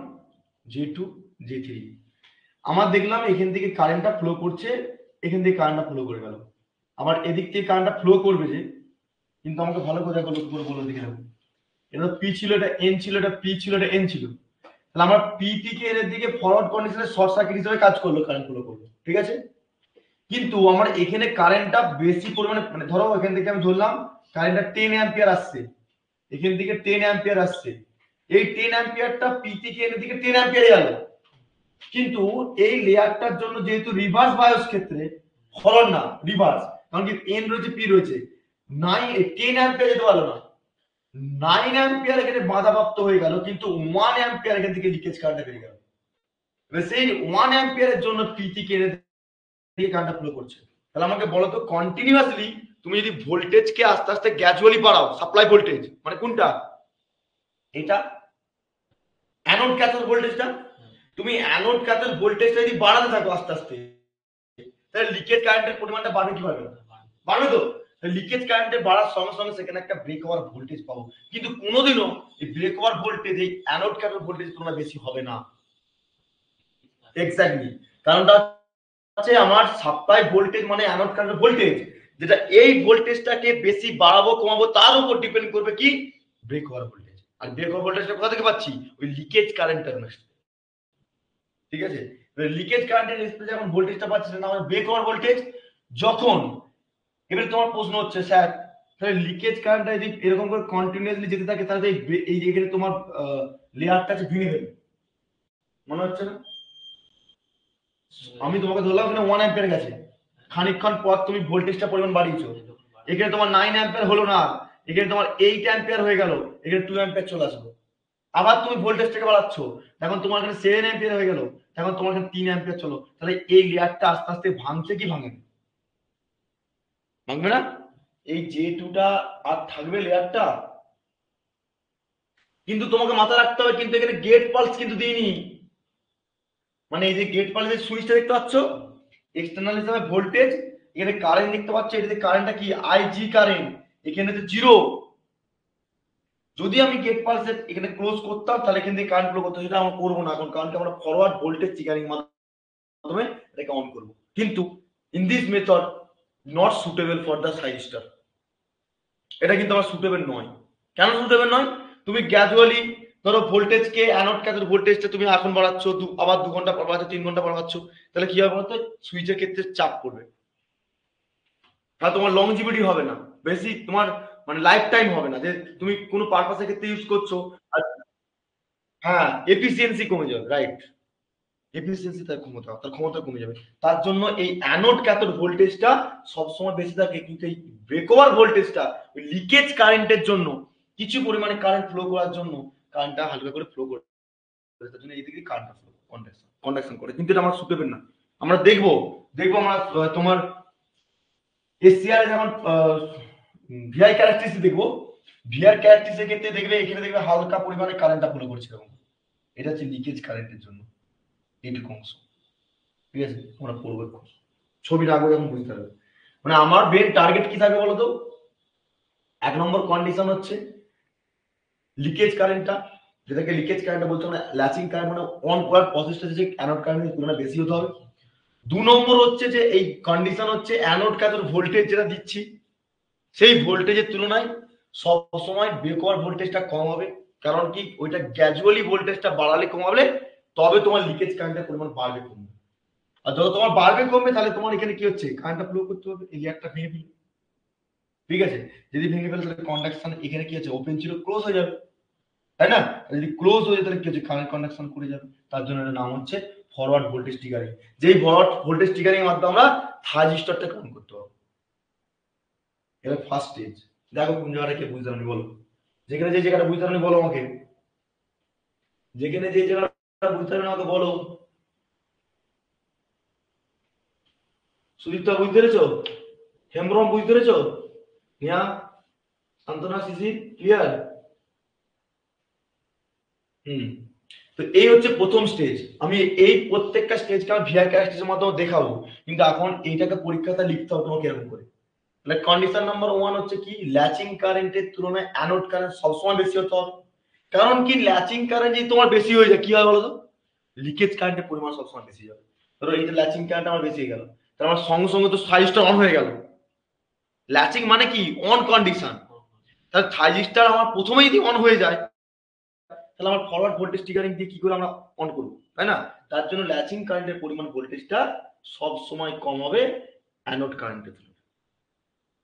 J2 J3, আমার দেখলাম এখান থেকে কারেন্টটা ফ্লো করছে, এখান থেকে কারেন্টটা ফ্লো করে গেল, আবার এদিক থেকে কারেন্টটা ফ্লো করবে যে, কিন্তু আমাকে ভালো করে দেখো, লক্ষ্য করে বলো দেখে নেবো, এটা পি ছিল, এটা এন ছিল, এটা পি ছিল, এটা এন ছিল, তাহলে আমরা পি থেকে এর দিকে ফরওয়ার্ড কন্ডিশনে শর্ট সার্কিট হিসেবে কাজ করলো, কারেন্ট ফ্লো করলো, ঠিক আছে। কিন্তু আমার এখানে কারেন্টটা বেশি পরিমাণে, মানে ধরো এখান থেকে আমি ধরলাম কারেন্টটা 10 অ্যাম্পিয়ার আসছে, এখান থেকে 10 অ্যাম্পিয়ার আসছে, এই 10 অ্যাম্পিয়ারটা পি থেকে এর দিকে 10 অ্যাম্পিয়ারে গেল, কিন্তু এই লেয়ারটার জন্য যেহেতু রিভার্স বায়োস ক্ষেত্রে, ফরওয়ার্ড না রিভার্স, কারণ কি এন রয়েছে পি রয়েছে, 10 অ্যাম্পিয়ার যেতে পারলো না, 9 অ্যাম্পিয়ার এখানে বাধাপ্রাপ্ত হয়ে গেল, কিন্তু 1 অ্যাম্পিয়ার এখান থেকে লিকেজ কারেন্ট বেরিয়ে গেল। এবার সেই 1 অ্যাম্পিয়ারের জন্য পি থেকে এর দিকে কারেন্ট ফ্লো করছে। তাহলে আমাকে বলো তো, কন্টিনিউয়াসলি তুমি যদি ভোল্টেজকে আস্তে আস্তে গ্র্যাজুয়ালি বাড়াও, সাপ্লাই ভোল্টেজ মানে কোনটা, এটা অ্যানোড ক্যাথোড ভোল্টেজটা, তুমি অ্যানোড ক্যাথোড ভোল্টেজটা যদি বাড়াতে থাকো আস্তে আস্তে, তাহলে লিকেজ কারেন্টের পরিমাণটা বাড়বে কি বাড়বে না, বাড়বে তো। লিকেজ কারেন্টের বাড়ার সঙ্গে সঙ্গে সেখানে একটা ব্রেক ওভার ভোল্টেজ পাবো, কিন্তু কোনোদিনও এই ব্রেক ওভার ভোল্টেজ এই অ্যানোড ক্যাথোড ভোল্টেজ তুলনায় বেশি হবে না। এক্স্যাক্টলি, কারণটা হচ্ছে আমার সাপ্লাই ভোল্টেজ মানে অ্যানোড ক্যাথোড ভোল্টেজ, যেটা এই ভোল্টেজটাকে বেশি বাড়াবো কমাবো তার উপর ডিপেন্ড করবে কি, ব্রেক ওভার ভোল্টেজ। আর ব্রেক ওভার ভোল্টেজটা কোথা থেকে পাচ্ছি, ওই লিকেজ কারেন্টের মাধ্যমে, ঠিক আছে। লিকেজ কারেন্টের রেসপেক্টে যখন ভোল্টেজটা পাচ্ছি সেটা আমার ব্রেক ওভার ভোল্টেজ। যখন এবারে তোমার প্রশ্ন হচ্ছে স্যার, তাহলে লিকেজ কারেন্টটা যদি এরকম করে কন্টিনিউয়াসলি যেতে থাকে, তাহলে এই এখানে তোমার লেয়ারটা ভেঙে দেবে, মনে হচ্ছে না? আমি তোমাকে ধরলাম এখানে 1 অ্যাম্পিয়ার গেছে, খানিকক্ষণ পর তুমি ভোল্টেজটা পরিমাণ বাড়িয়েছো, এখানে তোমার 9 অ্যাম্পিয়ার হলো না, এখানে তোমার 8 অ্যাম্পিয়ার হয়ে গেল, এখানে 2 অ্যাম্পিয়ার চলে আসলো, আবার তুমি ভোল্টেজটাকে বাড়াচ্ছ, এখন তোমার এখানে 7 অ্যাম্পিয়ার হয়ে গেল, এখন তোমার এখানে 3 অ্যাম্পিয়ার চলো, তাহলে এই লেয়ারটা আস্তে আস্তে ভাঙছে কি ভাঙে না, ভাঙবে না? এই যে টুটা আর থাকবে লেয়ারটা, কিন্তু তোমাকে মাথায় রাখতে হবে কিন্তু এখানে গেট পালস কিন্তু দিইনি, মানে এই যে গেট পালসের সুইচটা দেখতে পাচ্ছ, এক্সটার্নাল হিসাবে ভোল্টেজ, এখানে কারেন্ট দেখতে পাচ্ছ, এটাতে কারেন্টটা কি আইজি কারেন্ট, এখানে তো জিরো। যদি আমি গেট পালসের এখানে ক্লোজ করতাম তাহলে এখান থেকে কারেন্ট ফ্লো করতে, সেটা আমরা করবো না, এখন কারণ আমরা ফরওয়ার্ড ভোল্টেজ ট্রিগারিং মাধ্যমে এটাকে অন করবো, কিন্তু in this method not suitable for the thyristor, এটা কিন্তু আমার সুটেবল নয়। কেন সুটেবল নয়, তুমি গ্র্যাজুয়ালি ধরো ভোল্টেজকে অ্যানোড ক্যাথোড ভোল্টেজটা তুমি এখন বাড়াচ্ছ, আবার 2 ঘন্টা পর বাড়াচ্ছ, 3 ঘন্টা পর বাড়াচ্ছ, তাহলে কি হবে বলতো, সুইচের ক্ষেত্রে চাপ পড়বে, তাহলে তোমার লংজিভিটি হবে না, বেশি তোমার মানে লাইফ টাইম হবে না, যে তুমি কোনো পারপাসের ক্ষেত্রে ইউজ করছো। আর হ্যাঁ, এফিসিয়েন্সি কমে যাবে, রাইট, এফিসিয়েন্সি তার ক্ষমতা কমে যাবে। তার জন্য এই অ্যানোড ক্যাথোড ভোল্টেজটা সবসময় বেশি থাকে, কিন্তু এই ব্রেক ওভার ভোল্টেজটা ওই লিকেজ কারেন্টের জন্য, কিছু পরিমাণে কারেন্ট ফ্লো করার জন্য কারেন্টটা হালকা করে ফ্লো করে, তার জন্য এই দিকে কারেন্টটা ফ্লো কন্ডাকশন করে, কিন্তু এটা আমরা সুটেবল না। আমরা দেখবো আমরা তোমার এসসিআর যখন ভিআই ক্যারেক্টারিস্টিক দেখবো, ভিআর ক্যারেক্টারিস্টিকের ক্ষেত্রে দেখবে এখানে দেখবে হালকা পরিমাণে কারেন্টটা ফ্লো করছে, এরকম, এটা হচ্ছে লিকেজ কারেন্টের জন্য এইটুকু অংশ, ঠিক আছে। আমরা পড়বো ছবিটা আগে যখন বুঝতে পারবে, মানে আমার ব্রেন টার্গেট কি থাকবে বলতো, 1 নম্বর কন্ডিশন হচ্ছে লিকেজ কারেন্টটা, যেটাকে লিকেজ কারেন্ট বলতে আমরা ল্যাচিং কারেন্ট, মানে অন করার প্রসেসটা যে অ্যানোড কারেন্টের তুলনায় বেশি হতে হবে। 2 নম্বর হচ্ছে যে এই কন্ডিশন হচ্ছে অ্যানোড ক্যাথোড ভোল্টেজ যেটা দিচ্ছি সেই ভোল্টেজের তুলনায় সব সময় ব্রেক ওভার ভোল্টেজটা কম হবে, কারণ কি ওইটা গ্র্যাজুয়ালি ভোল্টেজটা বাড়ালে কমাবে, তবে তোমার লিকেজ কারেন্টের পরিমাণ বাড়বে কমবে, আর যত তোমার বাড়বে কমবে তাহলে তোমার এখানে কি হচ্ছে, কারেন্টটা ফ্লো করতে হবে, এই লেয়ারটা ভেঙে ফেলবে, ঠিক আছে। যদি ভেঙে ফেলে তাহলে কন্ডাকশন এখানে কি আছে, ওপেন ছিল ক্লোজ হয়ে যাবে, তাই না। যদি ক্লোজ হয়ে যায় তাহলে কি হচ্ছে, কারেন্ট কন্ডাকশন করে যাবে, তার জন্য এর নাম হচ্ছে ফরওয়ার্ড ভোল্টেজ ট্রিগারিং। যেই ফরওয়ার্ড ভোল্টেজ ট্রিগারিং এর মাধ্যমে আমরা থার্জিস্টরটাকে অন করতে হবে। এটা ফার্স্ট স্টেজ। দেখো কোন জায়গাটা কে বুঝতে পারনি বলো, যেখানে যে জায়গাটা বুঝতে পারনি বলো আমাকে, যেখানে যে জায়গাটা বুঝতে পারনি আমাকে বলো। সুদীপ্তা বুঝতে পেরেছো, হেমব্রম বুঝতে পেরেছো, নিয়া শান্তনা শিশির ক্লিয়ার? তো এই হচ্ছে প্রথম স্টেজ। আমি এই প্রত্যেকটা স্টেজকে আমি ভিআর ক্যারেক্টারের মাধ্যমে দেখাবো, কিন্তু এখন এইটাকে পরীক্ষাতে লিখতে হবে তোমাকে এরকম করে। তাহলে কন্ডিশন নাম্বার 1 হচ্ছে কি, ল্যাচিং কারেন্টের তুলনায় অ্যানোড কারেন্ট সবসময় বেশি হতে হবে। কারণ কি, ল্যাচিং কারেন্ট যদি তোমার বেশি হয়ে যায় কি হয় বলো তো, লিকেজ কারেন্টের পরিমাণ সবসময় বেশি যাবে। ধরো এই যে ল্যাচিং কারেন্ট আমার বেশি হয়ে গেল, তাহলে আমার সঙ্গে সঙ্গে তো সাইজটা অন হয়ে গেল। ল্যাচিং মানে কি, অন কন্ডিশন। তাহলে থাইজিস্টার আমার প্রথমেই যদি অন হয়ে যায়, তাহলে আমার ফরওয়ার্ড ভোল্টেজ ট্রিগারিং দিয়ে কি করে আমরা অন করবো, তাই না? তার জন্য ল্যাচিং কারেন্টের পরিমাণ ভোল্টেজটা সব সময় কম হবে অ্যানোড কারেন্টের তুলনায়।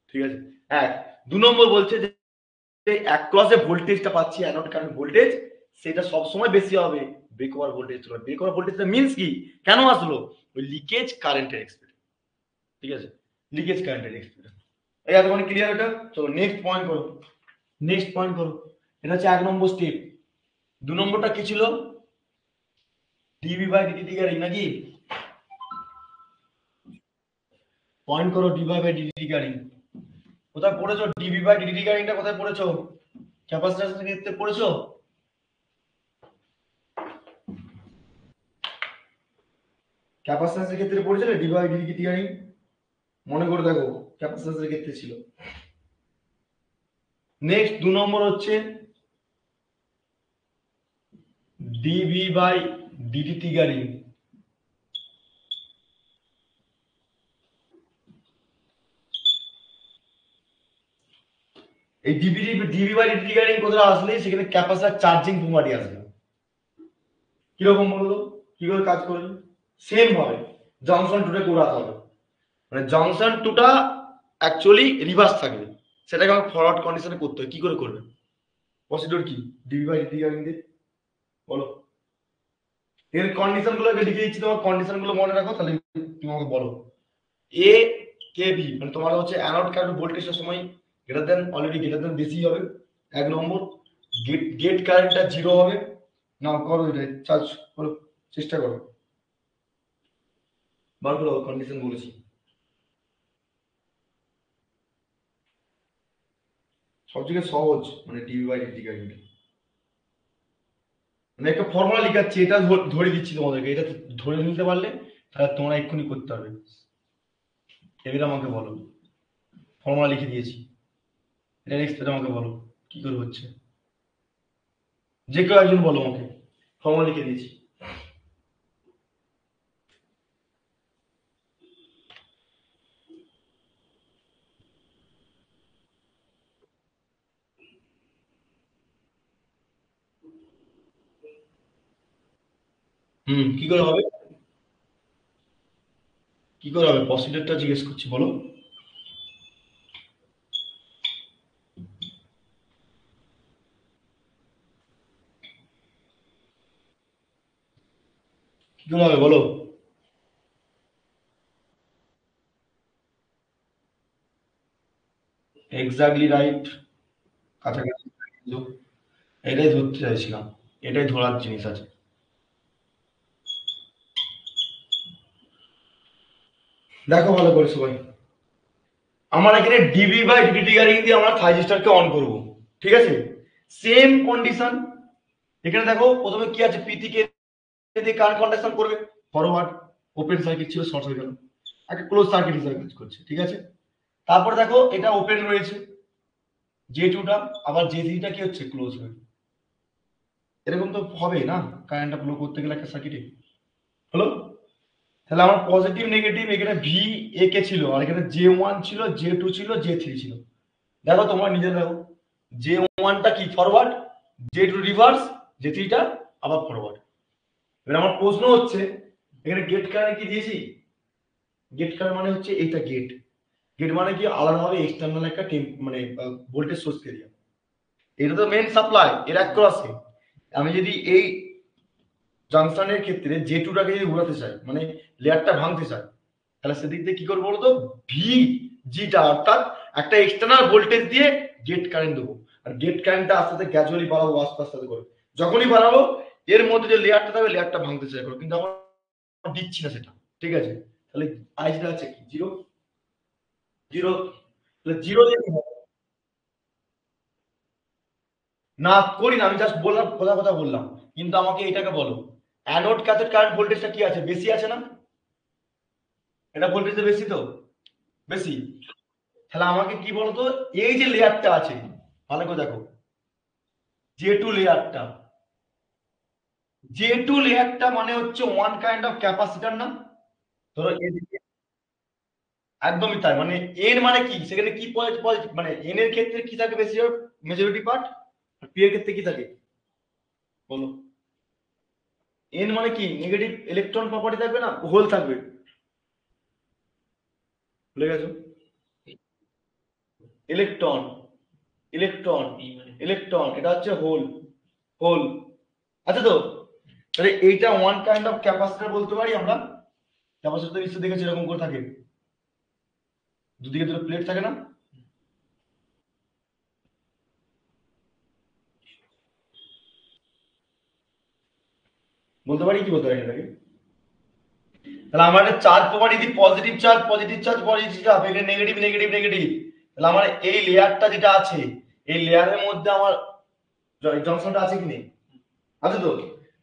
ঠিক আছে, এক। 2 নম্বর বলছে যে অ্যাক্রসে ভোল্টেজটা পাচ্ছি, অ্যানোড কারেন্ট ভোল্টেজ, সেটা সব সময় বেশি হবে ব্রেক ওভার ভোল্টেজ তুলনায়। ব্রেক ওভার ভোল্টেজটা মিন্স কি, কেন আসলো, ওই লিকেজ কারেন্টের এক্সপেরিয়েন্স। ঠিক আছে, লিকেজ কারেন্টের এক্সপেরিয়েন্স। এই এতক্ষণ ক্লিয়ার এটা? চলো নেক্সট পয়েন্ট করো, নেক্সট পয়েন্ট করো। এটা হচ্ছে 1 নম্বর স্টেপ। 2 নম্বরটা কি ছিল, ডিভি বাই ডিটি ট্রিগারিং নাকি? পয়েন্ট করো ডিভি বাই ডিটি ট্রিগারিং। কোথায় পড়েছো ডিভি বাই ডিটি ট্রিগারিংটা, কোথায় পড়েছো? ক্যাপাসিট্যান্সের ক্ষেত্রে পড়েছো? ক্যাপাসিট্যান্সের ক্ষেত্রে পড়েছো ডিভি বাই ডিটি ট্রিগারিং? মনে করে দেখো, ক্যাপাসিট্যান্সের ক্ষেত্রে ছিল। নেক্সট 2 নম্বর হচ্ছে ডিভি বাই ডিটি ট্রিগারিং। এই ডিভি বাই ডিটি ট্রিগারিং কোথায় আসলে সেখানে ক্যাপাসিটর চার্জিং প্রপার্টি আসবে। কিরকম বললো, কি করে কাজ করবে? সেম ভাবে জংশন টুটা ঘোরাতে হবে, মানে জংশন টুটা অ্যাকচুয়ালি রিভার্স থাকবে, সেটাকে আমাকে ফরওয়ার্ড কন্ডিশনে করতে হয়। কি করে করবে, প্রসিডিউর কি ডিভি বাই ডিটি ট্রিগারিং দিয়ে বলো। এর কন্ডিশন গুলো লিখে দিচ্ছি, তোমার কন্ডিশন গুলো মনে রাখো, তাহলে তুমি আমাকে বলো। এ কে ভি মানে তোমার হচ্ছে অ্যানোড কারেন্ট ভোল্টেজের সময় greater than, already greater than বেশি হবে। 1 নম্বর, গেট কারেন্টটা 0 হবে। না করো, এটা চার্জ করো, চেষ্টা করো, বার করো কন্ডিশন বলেছি। সবথেকে সহজ মানে ডিভি বাই ডিটি কারেন্ট, মানে একটা ফর্মুলা লিখাচ্ছি, এটা ধরে দিচ্ছি তোমাদেরকে, এটা ধরে নিতে পারলে তাহলে তোমরা এক্ষুনি করতে পারবে। এবার আমাকে বলো, ফর্মুলা লিখে দিয়েছি, এটা নেক্সট আমাকে বলো কি করে হচ্ছে, যে কেউ একজন বলো আমাকে, ফর্মুলা লিখে দিয়েছি। কি করে হবে, কি করে হবে, প্রসিডিউরটা জিজ্ঞেস করছি বলো। কি করে হবে বলো। এক্স্যাক্টলি রাইট, কাছাকাছি। এটাই ধরতে চাইছিলাম, এটাই ধরার জিনিস আছে। দেখো ভালো করে সবাই, আমার এখানে ডিবি বাই ডিটি ট্রিগারিং দিয়ে আমরা থাইজিস্টারকে অন করব। ঠিক আছে, সেম কন্ডিশন। এখানে দেখো প্রথমে কি আছে, পিটি কে দিয়ে কার কন্ডিশন করবে, ফরওয়ার্ড ওপেন সার্কিট ছিল, শর্ট হয়ে গেল, একটা ক্লোজ সার্কিট হিসেবে কাজ করছে। ঠিক আছে, তারপর দেখো এটা ওপেন রয়েছে জে টুটা, আবার জে থ্রিটা কি হচ্ছে, ক্লোজ হয়ে। এরকম তো হবে না, কারেন্টটা ফ্লো করতে গেলে একটা সার্কিটে। হলো, তাহলে আমার পজিটিভ নেগেটিভ এখানে ভি এ কে ছিল, আর এখানে জে ওয়ান ছিল, জে টু ছিল, জে থ্রি ছিল। দেখো তোমরা নিজে দেখো, জে ওয়ানটা কি forward, J two reverse, J থ্রিটা আবার ফরওয়ার্ড। এবার আমার প্রশ্ন হচ্ছে, এখানে গেট কারেন্ট কি দিয়েছি, গেট কারেন্ট মানে হচ্ছে এইটা গেট, গেট মানে কি আলাদাভাবে এক্সটার্নাল একটা মানে ভোল্টেজ সোর্স এরিয়া, এটা তো মেইন সাপ্লাই এর অ্যাক্রসে। আমি যদি এই জাংশনের ক্ষেত্রে জে টুটাকে যদি ঘোরাতে চাই, মানে লেয়ারটা ভাঙতে চাই, তাহলে সেদিক দিয়ে কি করবো বলতো, ভি জিটা অর্থাৎ একটা এক্সটার্নাল ভোল্টেজ দিয়ে গেট কারেন্ট দেবো, আর গেট কারেন্টটা আস্তে আস্তে গ্র্যাজুয়ালি বাড়াবো, আস্তে আস্তে করে যখনই বাড়াবো এর মধ্যে যে লেয়ারটা থাকবে লেয়ারটা ভাঙতে চাই করো, কিন্তু আমার দিচ্ছি না সেটা। ঠিক আছে, তাহলে আইসটা আছে কি, জিরো, জিরো। তাহলে জিরো দিয়ে কি হবে? না করি না, আমি জাস্ট বললাম, কথা কথা বললাম, কিন্তু আমাকে এটাকে বলো, অ্যানোড ক্যাথোড কারেন্ট ভোল্টেজটা কি আছে, বেশি আছে না? এটা ভোল্টেজটা বেশি তো, বেশি। তাহলে আমাকে কি বলতো, এই যে লেয়ারটা আছে, ভালো করে দেখো, J2 লেয়ারটা, J2 লেয়ারটা মানে হচ্ছে ওয়ান কাইন্ড অফ ক্যাপাসিটর না? ধরো এদিকে একদমই তাই, মানে এন মানে কি, সেখানে কি পজিটিভ, মানে এন এর ক্ষেত্রে কি থাকে বেশি, মেজরিটি পার্ট, আর পি এর ক্ষেত্রে কি থাকে বলো? এন মানে কি, নেগেটিভ ইলেকট্রন প্রপার্টি থাকবে না, হোল থাকবে, ভুলে গেছো? ইলেকট্রন, ইলেকট্রন, ইলেকট্রন, এটা হচ্ছে হোল, হোল, আচ্ছা তো? তাহলে এইটা ওয়ান কাইন্ড অফ ক্যাপাসিটর বলতে পারি আমরা। ক্যাপাসিটর নিশ্চয় দেখেছি এরকম করে থাকে, দুদিকে দুটো প্লেট থাকে না? বলতে পারি, কি বলতে পারি এটাকে? তাহলে আমার একটা চার্জ প্রপার্টি, যদি positive charge, positive charge, positive charge, এখানে নেগেটিভ নেগেটিভ নেগেটিভ, তাহলে আমার এই লেয়ারটা যেটা আছে, এই লেয়ারের মধ্যে আমার জংশনটা আছে কি নেই? আছে তো?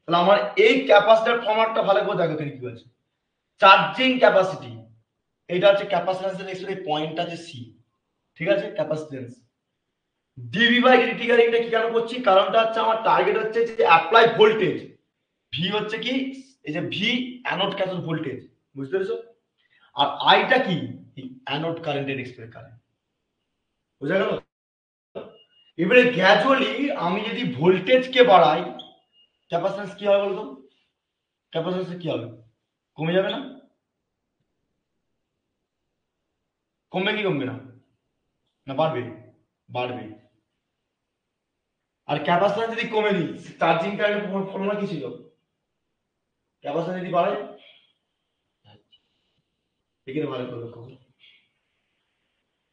তাহলে আমার এই ক্যাপাসিটর ফর্মারটা ভালো করে দেখো এখানে কি আছে, চার্জিং ক্যাপাসিটি, এটা হচ্ছে ক্যাপাসিট্যান্সের এক্সপ্রেস, পয়েন্ট আছে সি, ঠিক আছে, ক্যাপাসিট্যান্স। ডিভি বাই ডিটি কারেন্টটা কি কেন করছি, কারণটা হচ্ছে আমার টার্গেট হচ্ছে যে অ্যাপ্লাই ভোল্টেজ, ভি হচ্ছে কি, এই যে ভি অ্যানোড ক্যাথোড ভোল্টেজ, বুঝতে পেরেছো? আর আইটা কি, এই অ্যানোড কারেন্টের এক্সপ্রেস কারেন্ট, বুঝা গেল? এবারে গ্র্যাজুয়ালি আমি যদি ভোল্টেজকে বাড়াই, ক্যাপাসিট্যান্স কি হবে বলতো? ক্যাপাসিট্যান্স কি হবে, কমে যাবে না? কমবে কি কমবে না? না বাড়বে? বাড়বে। আর ক্যাপাসিট্যান্স যদি কমে দিই, চার্জিং কারেন্টের ফর্মুলা কি ছিল? ক্যাপাসিট্যান্স যদি বাড়ে, এখানে ভালো করে লক্ষ্য করো,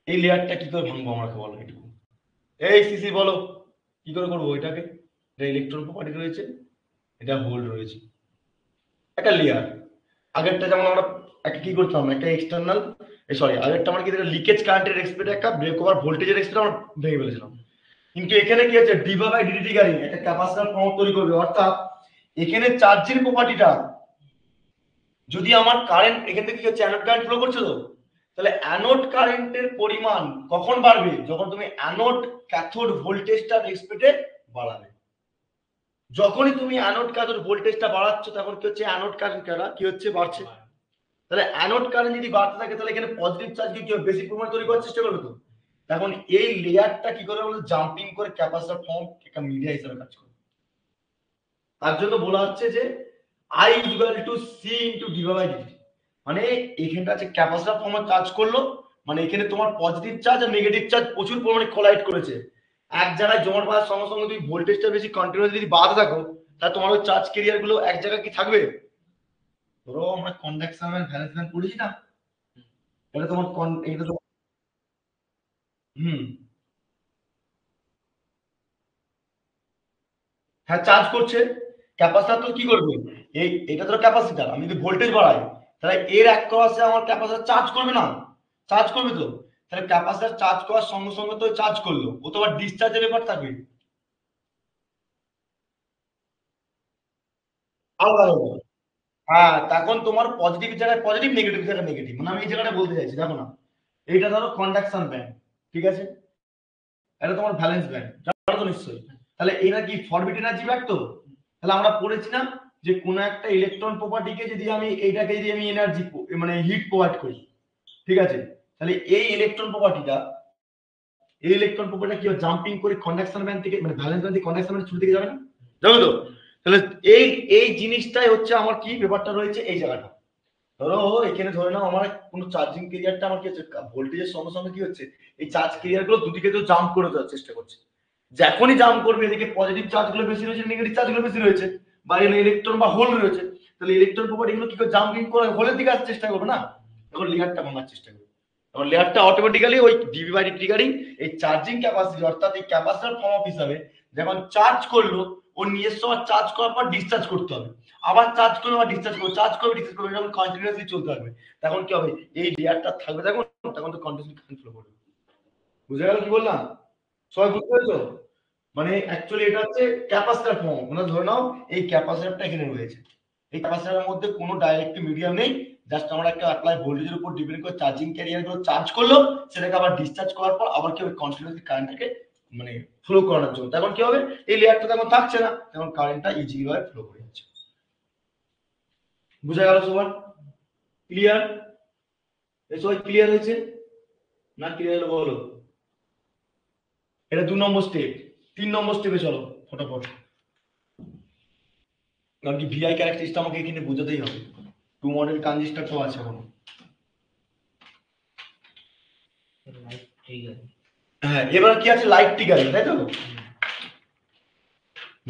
এই লেয়ারটা কি করে ভাঙবো আমাকে বলো এটুকু, এই সিসি বলো, কি করে করবো এটাকে? এটা ইলেকট্রন প্রপার্টি রয়েছে, এটা হোল রয়েছে, একটা লেয়ার। আগেরটা যেমন আমরা একটা কি করতাম, একটা এক্সটার্নাল, সরি আগেরটা আমরা কি লিকেজ কারেন্টের এক্সপেক্ট, একটা ব্রেক ওভার ভোল্টেজের এক্সপেক্ট আমরা ভেঙে ফেলেছিলাম। কিন্তু এখানে কি আছে, ডিভা বাই ডিটি গাড়ি একটা ক্যাপাসিটর ফর্ম তৈরি করবে, অর্থাৎ এখানে চার্জিং প্রপার্টিটা, যদি আমার কারেন্ট এখান থেকে কি হচ্ছে, অ্যানোড কারেন্ট ফ্লো করছে তো, তাহলে অ্যানোড কারেন্টের পরিমাণ কখন বাড়বে, যখন তুমি অ্যানোড ক্যাথোড ভোল্টেজটা এক্সপেক্টে বাড়াবে। যখনই তুমি অ্যানোড ক্যাথোড ভোল্টেজটা বাড়াচ্ছ, তখন কি হচ্ছে, অ্যানোড কারেন্ট কি হচ্ছে, বাড়ছে। তাহলে অ্যানোড কারেন্ট যদি বাড়তে থাকে, তাহলে এখানে পজিটিভ চার্জ কি হবে, বেশি পরিমাণে তৈরি করার চেষ্টা করবে তো। তখন এই লেয়ারটা কি করে বলতো, জাম্পিং করে ক্যাপাসিটর ফর্ম একটা মিডিয়া হিসেবে কাজ করে। তার জন্য বলা হচ্ছে যে I equal to C into dv by dt, মানে এখানটা আছে ক্যাপাসিটর ফর্মে কাজ করলো, মানে এখানে তোমার পজিটিভ চার্জ আর নেগেটিভ চার্জ প্রচুর পরিমাণে কোলাইড করেছে, এক জায়গায় জমাট বাঁধার সঙ্গে সঙ্গে তুমি ভোল্টেজটা বেশি কন্টিনিউয়াস যদি বাড়তে থাকো, তাহলে তোমার ওই চার্জ ক্যারিয়ার গুলো এক জায়গায় কি থাকবে? ধরো আমরা কন্ডাকশন আর ভ্যালেন্স ব্যান্ড পড়েছি না, এটা তোমার এটা তো, হুম, হ্যাঁ চার্জ করছে, ক্যাপাসিটর তো কি করবে, এই এটা তো ক্যাপাসিটর, আমি যদি ভোল্টেজ বাড়াই, তাহলে এর এক ক্রসে আমার ক্যাপাসিটর চার্জ করবে না? চার্জ করবে তো। তাহলে ক্যাপাসিটর চার্জ করার সঙ্গে সঙ্গে তো চার্জ করলো, ও তো আবার ডিসচার্জের ব্যাপার থাকবে, আলাদা আলাদা। হ্যাঁ, তখন তোমার পজিটিভ জায়গায় পজিটিভ, নেগেটিভ জায়গায় নেগেটিভ, মানে আমি এই জায়গাটা বলতে চাইছি, দেখো না, এইটা ধরো কন্ডাকশন ব্যান্ড, ঠিক আছে, এটা তোমার ভ্যালেন্স ব্যান্ড, জানো তো নিশ্চয়ই। তাহলে এরা কি ফরবিট এনার্জি ব্যাগ তো। তাহলে আমরা পড়েছি না যে কোন একটা ইলেকট্রন প্রপার্টিকে যদি আমি এইটাকে যদি আমি এনার্জি মানে হিট প্রোভাইড করি, ঠিক আছে, তাহলে এই ইলেকট্রন প্রপার্টিটা, এই ইলেকট্রন প্রপার্টিটা কি হয়, জাম্পিং করে কন্ডাকশন ব্যান্ড থেকে, মানে ভ্যালেন্স ব্যান্ড থেকে কন্ডাকশন ব্যান্ড শুরু থেকে যাবে না, যাবে তো? তাহলে এই এই জিনিসটাই হচ্ছে আমার কি ব্যাপারটা রয়েছে এই জায়গাটা। ধরো এখানে ধরে নাও আমার কোনো চার্জিং ক্যারিয়ারটা আমার কি হচ্ছে, ভোল্টেজের সঙ্গে সঙ্গে কি হচ্ছে, এই চার্জ ক্যারিয়ার গুলো দুদিকে তো জাম্প করে দেওয়ার চেষ্টা করছে, যখনই জাম্প করবে এদিকে পজিটিভ চার্জ গুলো বেশি রয়েছে, নেগেটিভ চার্জ গুলো বেশি রয়েছে, বা এখানে ইলেকট্রন বা হোল রয়েছে, তাহলে ইলেকট্রন প্রপার্টি গুলো কি করে জাম্পিং করে হোলের দিকে আসার চেষ্টা করবে না, এখন লেয়ারটা ভাঙার চেষ্টা করবে, তখন লেয়ারটা অটোমেটিক্যালি ওই ডিভি বাই ডিটি গাড়ি এই চার্জিং ক্যাপাসিটি, অর্থাৎ এই ক্যাপাসিটর ফর্ম অফ হিসাবে যখন চার্জ করলো, ওর নিজস্ব চার্জ করার পর ডিসচার্জ করতে হবে, আবার চার্জ করবে আবার ডিসচার্জ করবে, চার্জ করবে ডিসচার্জ করবে, যখন কন্টিনিউয়াসলি চলতে থাকবে, তখন কি হবে, এই লেয়ারটা থাকবে, তখন তো কন্টিনিউয়াসলি কারেন্ট ফ্লো করবে। বুঝে গেল কি বললাম? সবাই বুঝতে পেরেছো? মানে অ্যাকচুয়ালি এটা হচ্ছে ক্যাপাসিটর ফর্ম, মানে ধরে নাও এই ক্যাপাসিটরটা এখানে রয়েছে, এই ক্যাপাসিটরের মধ্যে কোনো ডাইরেক্ট মিডিয়াম নেই, জাস্ট আমরা একটা অ্যাপ্লাই ভোল্টেজের উপর ডিপেন্ড করে চার্জিং ক্যারিয়ার গুলো চার্জ করলো, সেটাকে আবার ডিসচার্জ করার পর আবার কি হবে, কন্টিনিউয়াসলি কারেন্টটাকে মানে ফ্লো করানোর জন্য, তখন কি হবে এই লেয়ারটা তখন থাকছে না, তখন কারেন্টটা ইজিলি ভাবে ফ্লো করে যাচ্ছে। বুঝা গেল সবার? ক্লিয়ার? এই সবাই ক্লিয়ার হয়েছে না? ক্লিয়ার হলো বলো। এটা 2 নম্বর স্টেপ। 3 নম্বর স্টেপে চলো ফটাফট, কারণ কি ভিআই ক্যারেক্টারিস্টিকটা আমাকে এখানে বোঝাতেই হবে। টু মডেল ট্রানজিস্টর তো আছে এখন। হ্যাঁ, এবার কি আছে, লাইট ট্রিগারিং, তাই তো?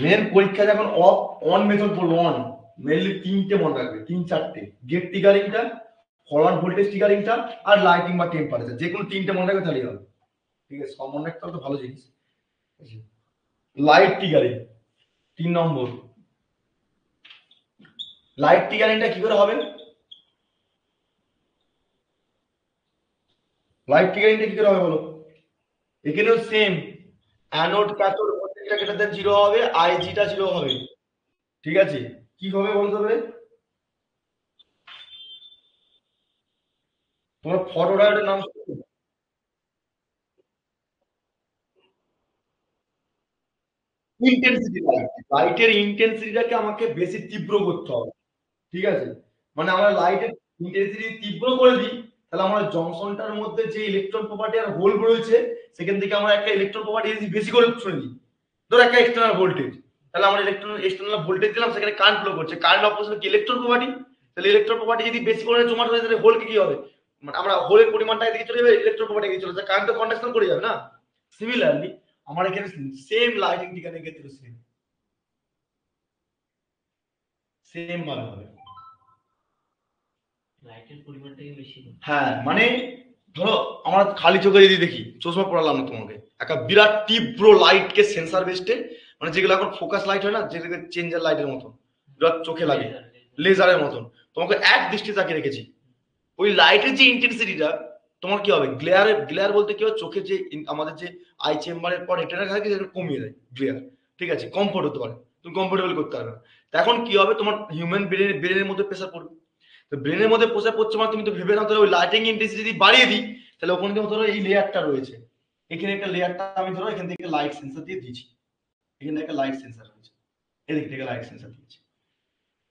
মেন পরীক্ষা যখন অফ অন মেথড বলবো, অন মেনলি তিনটে মনে রাখবে, তিন চারটে, গেট ট্রিগারিংটা, ফরওয়ার্ড ভোল্টেজ ট্রিগারিংটা, আর লাইটিং বা টেম্পারেচার, যে কোনো তিনটে মনে রাখবে তাহলেই হবে। ঠিক আছে, সব মনে রাখতে হবে তো ভালো জিনিস। লাইট ট্রিগারিং 3 নম্বর। লাইট ট্রিগারিংটা কি করে হবে? লাইট ট্রিগারিংটা কি করে হবে বলো? এখানেও সেম, অ্যানোড ক্যাথোড ভোল্টেজটা গ্রেটার দেন 0 হবে, আইজিটা 0 হবে। ঠিক আছে, কি হবে বলতে হবে? তোমার ফটোডায়োডের নাম শুনেছো? ইন্টেন্সিটি, লাইটের ইন্টেন্সিটিটাকে আমাকে বেশি তীব্র করতে হবে। ঠিক আছে, মানে আমরা লাইটের ইন্টেন্সিটি তীব্র করে দিই, তাহলে আমরা জংশনটার মধ্যে যে ইলেকট্রন প্রপার্টি আর হোল রয়েছে, সেখান থেকে আমরা একটা ইলেকট্রন প্রপার্টি যদি বেশি করে ছড়িয়ে দিই, ধর একটা এক্সটার্নাল ভোল্টেজ, তাহলে আমরা এক্সটার্নাল ভোল্টেজ দিলাম, সেখানে কারেন্ট ফ্লো করছে, কারেন্ট অপোজিট কি ইলেকট্রন প্রপার্টি, তাহলে ইলেকট্রন প্রপার্টি যদি বেশি করে জমা হয়ে যায়, তাহলে হোলকে কি হবে, মানে আমরা হোলের পরিমাণটা এদিকে চলে যাবে, ইলেকট্রন প্রপার্টি এদিকে চলে যাবে, কারেন্ট তো কন্ডাকশন করে যাবে না। সিমিলারলি আমার এখানে সেম লাইটিং ঠিকানা ক্ষেত্রে সেম সেম ভাবে হবে। লাইটের পরিমাণটাই বেশি। হ্যাঁ, মানে ধরো আমরা খালি চোখে যদি দেখি, চশমা পড়ালাম না তোমাকে, একটা বিরাট তীব্র লাইটকে সেন্সার বেসডে, মানে যেগুলো এখন ফোকাস লাইট হয় না, যেগুলো চেঞ্জার লাইটের মতন বিরাট চোখে লাগে, লেজারের মতন, তোমাকে এক দৃষ্টি তাকিয়ে রেখেছি, ওই লাইটের যে ইন্টেন্সিটিটা তোমার কি হবে, গ্লেয়ার, গ্লেয়ার বলতে কি হয়, চোখের যে আমাদের যে আই চেম্বারের পর রেটিনা থাকে সেটা কমিয়ে দেয় গ্লেয়ার। ঠিক আছে, কমফোর্ট হতে পারে, তুমি কমফোর্টেবল করতে পারবে না। এখন কি হবে, তোমার হিউম্যান ব্রেনের মধ্যে প্রেসার পড়বে, তো ব্রেনের মধ্যে প্রেসার পড়ছে মানে তুমি তো ভেবে নাও, তাহলে ওই লাইটিং ইন্টেন্সিটি যদি বাড়িয়ে দিই, তাহলে ওখানে তুমি ধরো এই লেয়ারটা রয়েছে, এখানে একটা লেয়ারটা আমি ধরো এখান থেকে লাইট সেন্সর দিয়ে দিয়েছি, এখানে একটা লাইট সেন্সর রয়েছে, এদিক থেকে লাইট সেন্সর দিয়েছি,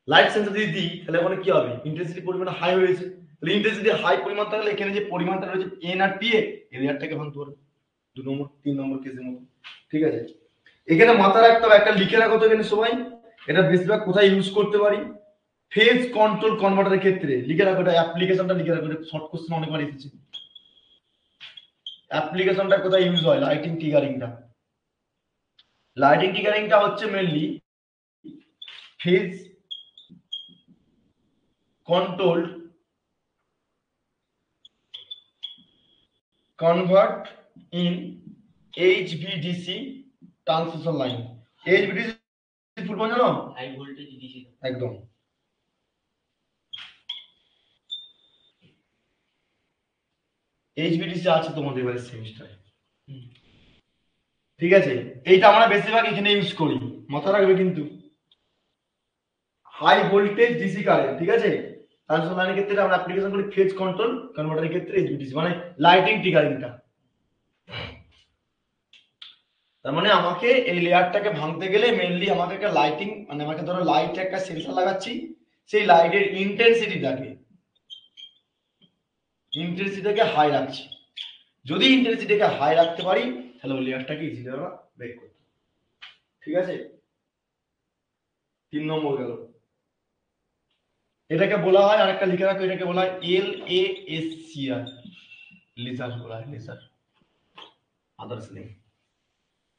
লাইট সেন্সর যদি দিই, তাহলে ওখানে কি হবে, ইন্টেন্সিটি পরিমাণ হাই হয়েছে, তাহলে ইন্টেন্সিটি হাই পরিমাণ থাকলে এখানে যে পরিমাণটা রয়েছে এন আর পি, এই লেয়ারটাকে ভাঙতে পারবে 2 নম্বর 3 নম্বর কেসের মতো। ঠিক আছে, এখানে মাথা রাখতে হবে, একটা লিখে রাখো তো এখানে সবাই, এটা বেশিরভাগ কোথায় ইউজ করতে পারি, ফেজ কন্ট্রোল কনভার্টারের ক্ষেত্রে লিখে রাখো, এটা অ্যাপ্লিকেশনটা লিখে রাখো, এটা শর্ট কোশ্চেন অনেকবার এসেছে। অ্যাপ্লিকেশনটা কোথায় ইউজ হয়, লাইটিং ট্রিগারিংটা, লাইটিং ট্রিগারিংটা হচ্ছে mainly phase control convert in HVDC transmission line. HVDC full form জানো? High voltage DC. একদম, HVDC আছে তোমাদের এবারে সেমিস্টারে। ঠিক আছে, এইটা আমরা বেশিরভাগ এখানে ইউজ করি, মাথা রাখবে কিন্তু। হাই ভোল্টেজ ডিসি কারেন্ট, ঠিক আছে, ট্রান্সমিশন লাইনের ক্ষেত্রে আমরা অ্যাপ্লিকেশন করি ফেজ কন্ট্রোল কনভার্টারের ক্ষেত্রে HVDC, মানে লাইটিং ট্রিগারিংটা। তার মানে আমাকে এই লেয়ারটাকে ভাঙতে গেলে মেইনলি আমাকে একটা লাইটিং, মানে আমাকে ধরো লাইটে একটা সেন্সর লাগাচ্ছি, সেই লাইটের ইন্টেন্সিটিটাকে হাই রাখছি, যদি ইন্টেন্সিটিকে হাই রাখতে পারি, তাহলে ওই লেয়ারটাকে ইজিলি আমরা ব্রেক করতে। ঠিক আছে, 3 নম্বর গেল। এটাকে বলা হয়, আরেকটা লিখে রাখো, এটাকে বলা হয় LASCR, লেজার বলা হয়, laser, others name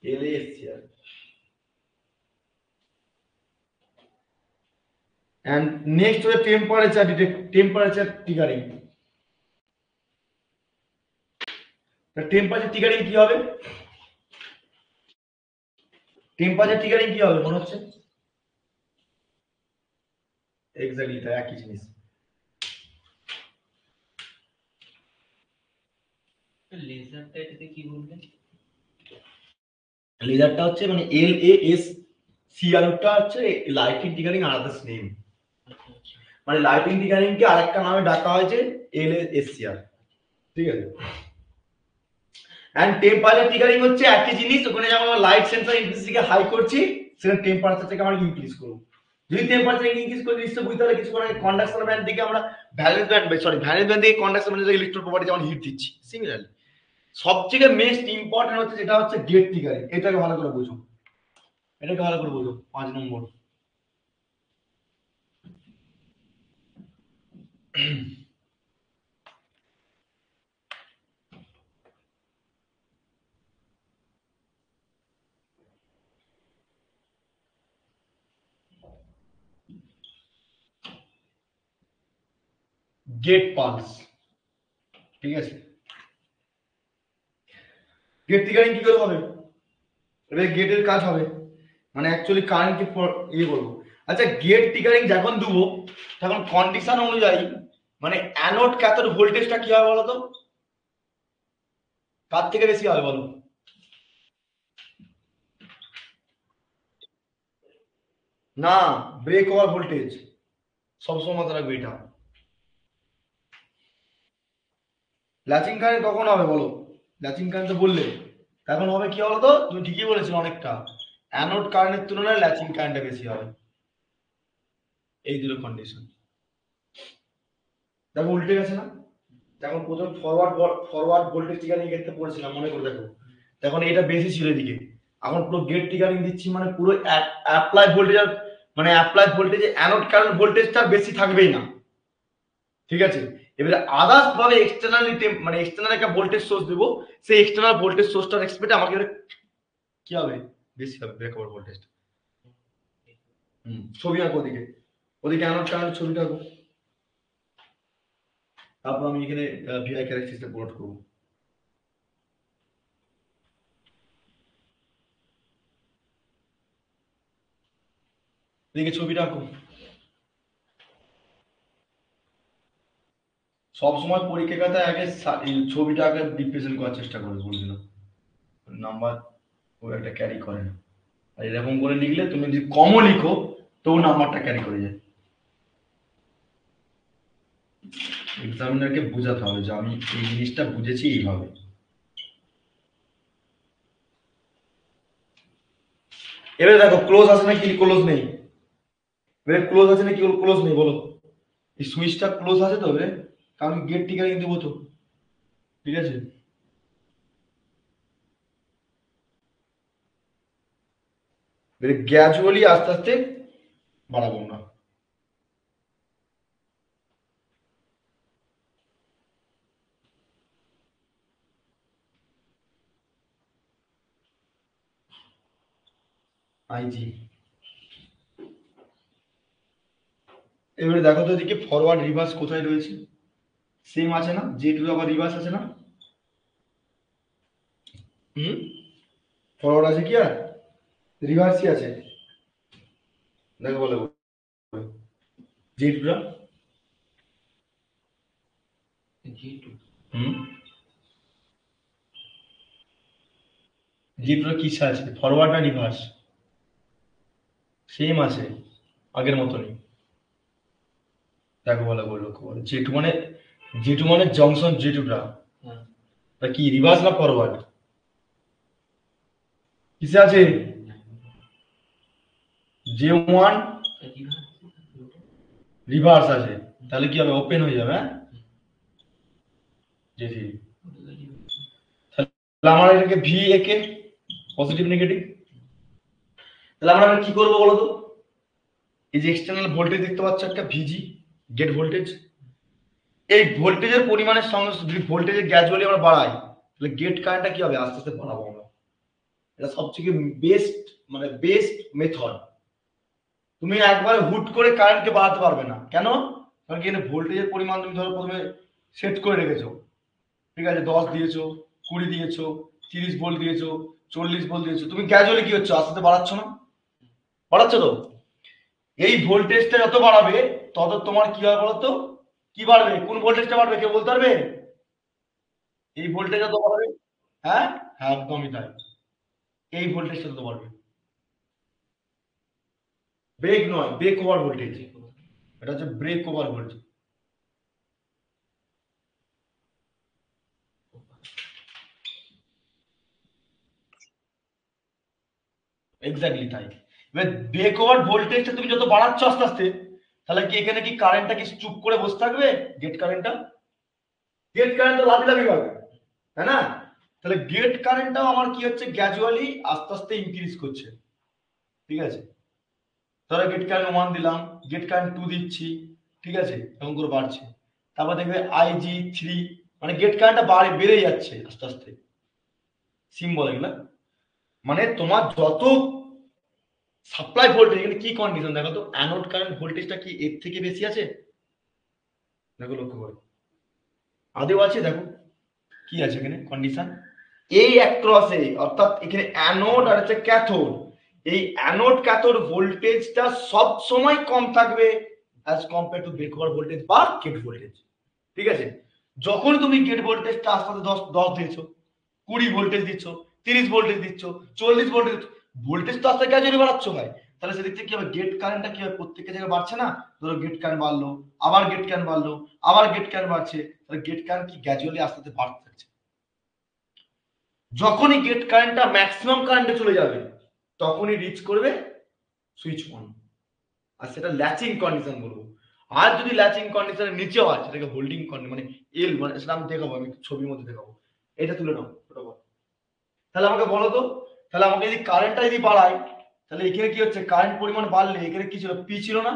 LASCR। and next হচ্ছে temperature temperature triggering. Temperature triggering কি হবে, টেম্পারেচার ট্রিগারিং কি হবে মনে হচ্ছে? এক্স্যাক্টলি তাই, একই জিনিস। লেজারটা এটাতে কি বলবেন? লেজারটা হচ্ছে মানে LASCR টা হচ্ছে লাইটিং টিকারিং আদার্স নেম, মানে লাইটিং টিকারিং কে আরেকটা নামে ডাকা হয়েছে LASCR, ঠিক আছে। এন্ড টেম্পারেচার টিকারিং হচ্ছে একই জিনিস, ওখানে যেমন আমরা লাইট সেন্সর ইন্টেন্সিটিকে হাই করছি, সেখানে টেম্পারেচারটাকে আমরা ইনক্রিজ করব। যদি টেম্পারেচার ইনক্রিজ করে নিশ্চয়ই বুঝতে হবে কিছু করে কন্ডাকশন ব্যান্ড থেকে আমরা ভ্যালেন্স ব্যান্ড থেকে কন্ডাকশন ব্যান্ড থেকে ইলেকট্রন প্রপার্টি যেমন হিট দিচ্ছি, সিমিলারলি সবথেকে মোস্ট ইম্পর্টেন্ট হচ্ছে যেটা হচ্ছে গেট টিকারিং। এটাকে ভালো করে বুঝো, এটাকে ভালো করে বুঝো 5 নম্বর। গেট পালস, ঠিক আছে। গেট টিকারিং কি করে হবে? এবার গেটের কাজ হবে মানে অ্যাকচুয়ালি কারেন্টকে ইয়ে করবো। আচ্ছা, গেট টিকারিং যখন দেবো তখন কন্ডিশন অনুযায়ী মানে অ্যানোড ক্যাথোড ভোল্টেজটা কি হবে বলো তো? কার থেকে বেশি হবে বলো? না, ব্রেক ওভার ভোল্টেজ সবসময় মাথায় রাখবে এটা। ল্যাচিং কারেন্ট কখন হবে বলো? ল্যাচিং কারেন্ট তো বললে তখন হবে কি বলো তো? তুমি ঠিকই বলেছো অনেকটা, অ্যানোড কারেন্টের তুলনায় ল্যাচিং কারেন্টটা বেশি হবে। এই দুটো কন্ডিশন দেখো উল্টে গেছে না? যখন প্রথম ফরওয়ার্ড ভোল্টেজ টিকারিং ক্ষেত্রে পড়েছিলাম মনে করে দেখো, তখন এটা বেশি ছিল এদিকে, এখন পুরো গেট টিকারিং দিচ্ছি মানে পুরো অ্যাপ্লাই ভোল্টেজ, মানে অ্যাপ্লাই ভোল্টেজে অ্যানোড কারেন্ট ভোল্টেজটা বেশি থাকবেই না, ঠিক আছে। এবারে আদার্স ভাবে এক্সটার্নালি মানে এক্সটার্নাল একটা ভোল্টেজ সোর্স দেবো, সেই এক্সটার্নাল ভোল্টেজ সোর্সটার এক্সপেক্টে আমাকে কি হবে? বেশি হবে ব্রেকওভার ভোল্টেজটা। ছবি আঁকো ওদিকে, ওদিকে অ্যানোড কারেন্ট ছবিটা আঁকো, তারপর আমি এখানে ভিআই ক্যারেক্টারিস্টিক্সটা প্লট করবো। এদিকে ছবিটা আঁকো। সবসময় পরীক্ষা খাতায় আগে ছবিটা আগে রিপ্রেজেন্ট করার চেষ্টা করে, বলছিলাম নাম্বার ও একটা ক্যারি করে না। আর এরকম করে লিখলে তুমি যদি কমও লিখো তো নাম্বারটা ক্যারি করে যায়। এক্সামিনারকে বোঝাতে হবে যে আমি এই জিনিসটা বুঝেছি এইভাবে। এবারে দেখো ক্লোজ আছে নাকি ক্লোজ নেই? এবারে ক্লোজ আছে নাকি ক্লোজ নেই বলো? এই সুইচটা ক্লোজ আছে তো এবারে, কারণ গেট টিকারিং দেবো তো, ঠিক আছে। এবারে গ্র্যাজুয়ালি আস্তে আস্তে বাড়াবো না। আইজি, এবারে দেখো তো এদিকে ফরওয়ার্ড রিভার্স কোথায় রয়েছে? সেম আছে না? জে টু আবার রিভার্স আছে না? হুম, ফরওয়ার্ড আছে কি আর রিভার্সই আছে? দেখো বলো জে টুটা। হুম, জে টুটা কিসে আছে, ফরওয়ার্ড না রিভার্স? সেম আছে, আগের মতনই। দেখো বলো বলো বলো জে টু মানে জংশন জে টুটা কি রিভার্স না ফরওয়ার্ড? কিসে আছে? জে ওয়ান রিভার্স আছে, তাহলে কি হবে? ওপেন হয়ে যাবে। হ্যাঁ, জে থ্রি। তাহলে আমরা এটাকে ভি একে পজিটিভ নেগেটিভ, তাহলে আমরা কি করবো বলো তো? এই যে এক্সটার্নাল ভোল্টেজ দেখতে পাচ্ছ একটা ভিজি, গেট ভোল্টেজ, এই ভোল্টেজের পরিমাণের সঙ্গে যদি ভোল্টেজের গ্র্যাজুয়ালি আমরা বাড়াই তাহলে গেট কারেন্টটা কি হবে? আস্তে আস্তে বাড়াবো আমরা। এটা সবথেকে বেস্ট মানে বেস্ট মেথড। তুমি একবারে হুট করে কারেন্টকে বাড়াতে পারবে না, কেন? কারণ কি এখানে ভোল্টেজের পরিমাণ তুমি ধরো প্রথমে সেট করে রেখেছো, ঠিক আছে, 10 দিয়েছো, 20 দিয়েছো, 30 ভোল্ট দিয়েছো, 40 ভোল্ট দিয়েছো, তুমি গ্র্যাজুয়ালি কি হচ্ছে আস্তে আস্তে বাড়াচ্ছ না? বাড়াচ্ছ তো। এই ভোল্টেজটা যত বাড়াবে তত তোমার কি হবে বলতো? কি বাড়বে? কোন ভোল্টেজটা বাড়বে কেউ বলতে পারবে? এই ভোল্টেজ যত বাড়বে। হ্যাঁ, হ্যাঁ একদমই তাই। এই ভোল্টেজটা দিতে পারবে। ব্রেক নয়, ব্রেক ওভার ভোল্টেজ, এটা হচ্ছে ব্রেক ওভার ভোল্টেজ। এক্স্যাক্টলি তাই। এবার ব্রেক ওভার ভোল্টেজটা তুমি যত বাড়াচ্ছ আস্তে আস্তে, তাহলে কি এখানে কি কারেন্টটা কি চুপ করে বসে থাকবে? গেট কারেন্টটা, গেট কারেন্ট লাফি লাফি পাবে, তাই না? তাহলে গেট কারেন্টটাও আমার কি হচ্ছে, গ্র্যাজুয়ালি আস্তে আস্তে ইনক্রিজ করছে। ঠিক আছে, ধরো গেট কারেন্ট 1 দিলাম, গেট কারেন্ট 2 দিচ্ছি, ঠিক আছে, এরকম করে বাড়ছে। তারপর দেখবে আইজি 3, মানে গেট কারেন্টটা বেড়ে যাচ্ছে আস্তে আস্তে। সিম্বল এগুলা, মানে তোমার যত সাপ্লাই ভোল্টেজ, এখানে কি কন্ডিশন দেখো তো, অ্যানোড কারেন্ট ভোল্টেজটা কি এর থেকে বেশি আছে? দেখো লক্ষ্য করো, আদেও আছে, দেখো কি আছে এখানে কন্ডিশন, এই অ্যাক্রসে, অর্থাৎ এখানে অ্যানোড আর হচ্ছে ক্যাথোড, এই অ্যানোড ক্যাথোড ভোল্টেজটা সব সময় কম থাকবে as compare to break over voltage বা গেট ভোল্টেজ। ঠিক আছে, যখন তুমি গেট ভোল্টেজটা আস্তে আস্তে 10 দিচ্ছ, 20 ভোল্টেজ দিচ্ছ, 30 ভোল্টেজ দিচ্ছ, 40 ভোল্টেজ দিচ্ছ, ভোল্টেজ তো আস্তে গ্র্যাজুয়ালি বাড়াচ্ছ ভাই, তাহলে সেদিক থেকে কি হবে, গেট কারেন্টটা কি হবে, প্রত্যেকটা জায়গায় বাড়ছে না? ধরো গেট কারেন্ট বাড়লো, আবার গেট কারেন্ট বাড়লো, আবার গেট কারেন্ট বাড়ছে, তাহলে গেট কারেন্ট কি গ্র্যাজুয়ালি আস্তে আস্তে বাড়তে থাকছে। যখনই গেট কারেন্টটা ম্যাক্সিমাম কারেন্টে চলে যাবে, তখনই রিচ করবে সুইচ অন, আর সেটা ল্যাচিং কন্ডিশন বলবো। আর যদি ল্যাচিং কন্ডিশনের নিচে হয়, সেটাকে হোল্ডিং কন্ডিশন, মানে এল, মানে সেটা আমি দেখাবো, আমি ছবির মধ্যে দেখাবো। এটা তুলে নাও, তাহলে আমাকে বলো তো, তাহলে আমাকে যদি কারেন্টটা যদি বাড়াই, তাহলে এখানে কি হচ্ছে, কারেন্ট পরিমাণ বাড়লে এখানে কি ছিল, পি ছিল না,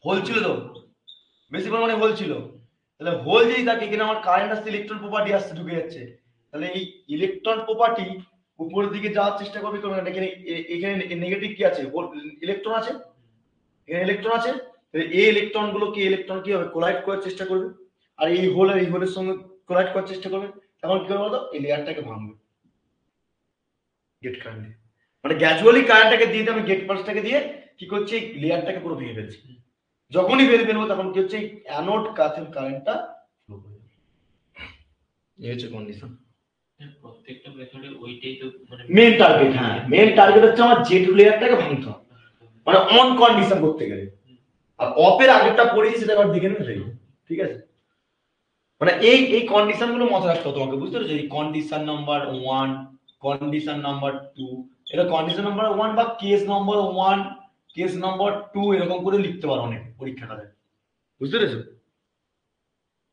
হোল ছিল তো, বেশি পরিমাণে হোল ছিল। তাহলে হোল যদি থাকে, এখানে আমার কারেন্ট আসছে, ইলেকট্রন প্রপার্টি আসছে, ঢুকে যাচ্ছে, তাহলে এই ইলেকট্রন প্রপার্টি উপরের দিকে যাওয়ার চেষ্টা করবে, কারণ এখানে এখানে নেগেটিভ কি আছে, ইলেকট্রন আছে, এখানে ইলেকট্রন আছে, এই ইলেকট্রন গুলো কি, ইলেকট্রন কি হবে, কোলাইড করার চেষ্টা করবে, আর এই হোল আর এই হোলের সঙ্গে কোলাইড করার চেষ্টা করবে, তখন কি হবে বলতো, এই লেয়ারটাকে ভাঙবে গেট কারেন্ট, মানে গ্র্যাজুয়ালি কারেন্টটাকে দিয়ে আমি গেট পালসটাকে দিয়ে কি করছি, লেয়ারটাকে পুরো ভেঙে ফেলছি। যখনই ভেঙে ফেলবো তখন কি হচ্ছে, অ্যানোড ক্যাথোড কারেন্টটা ফ্লো করে যাবে। এই হচ্ছে কন্ডিশন। প্রত্যেকটা মেথডে ওইটাই তো মানে মেন টার্গেট। হ্যাঁ, মেন টার্গেট হচ্ছে আমার জেড লেয়ারটাকে ভাঙতে হবে, মানে অন কন্ডিশন করতে গেলে। আর অফের আগেরটা পড়েছি, সেটা আবার দেখে নেবে, ঠিক আছে? মানে এই এই কন্ডিশন গুলো মাথায় রাখতে হবে তোমাকে, বুঝতে পেরেছো? এই কন্ডিশন নাম্বার 1, কন্ডিশন নাম্বার 2, এটা কন্ডিশন নাম্বার 1 বা কেস নাম্বার 1, কেস নাম্বার 2 এরকম করে লিখতে পারো অনেক পরীক্ষাটা, বুঝতে পেরেছো?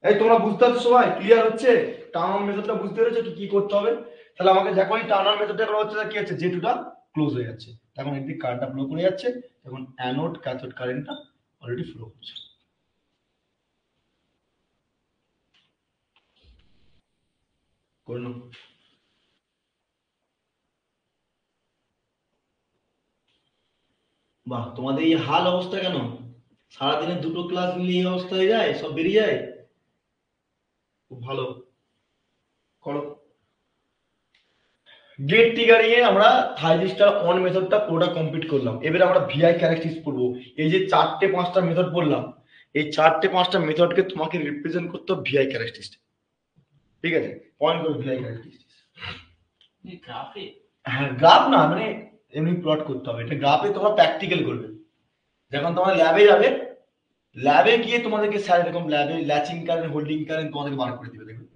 এই তোমরা বুঝতে পারছো সবাই? ক্লিয়ার হচ্ছে? টার্ন অন মেথডটা বুঝতে পেরেছো কি কি করতে হবে? তাহলে আমাকে যখনই টার্ন অন মেথডটা করা হচ্ছে, কি হচ্ছে, জে2টা ক্লোজ হয়ে যাচ্ছে, তখন এদিকে কারেন্টটা ফ্লো করে যাচ্ছে, তখন অ্যানোড ক্যাথোড কারেন্টটা অলরেডি ফ্লো করছে। করে নাও। বাহ, তোমাদের এই হাল অবস্থা কেন? সারাদিনে দুটো ক্লাস মিলিয়ে এই অবস্থা হয়ে যায়, সব বেরিয়ে যায়? খুব ভালো, করো। গেট ট্রিগারিং এ আমরা থাইরিস্টার অন মেথডটা পুরোটা কমপ্লিট করলাম। এবারে আমরা ভিআই ক্যারেক্টারিস্টিক্স পড়বো। এই যে 4টে 5টা মেথড বললাম, এই 4টে 5টা মেথডকে তোমাকে রিপ্রেজেন্ট করতে হবে ভিআই ক্যারেক্টারিস্টিক্স। ঠিক আছে, পয়েন্ট করে ভিআই ক্যারেক্টারিস্টিক্স। গ্রাফে, হ্যাঁ, গ্রাফ না, মানে এমনি প্লট করতে হবে। এটা গ্রাফে তোমরা প্র্যাকটিক্যাল করবে, যখন তোমরা ল্যাবে যাবে, ল্যাবে গিয়ে তোমাদেরকে স্যার এরকম ল্যাবে ল্যাচিং কারেন্ট, হোল্ডিং কারেন্ট তোমাদেরকে বার করে দিবে। দেখবে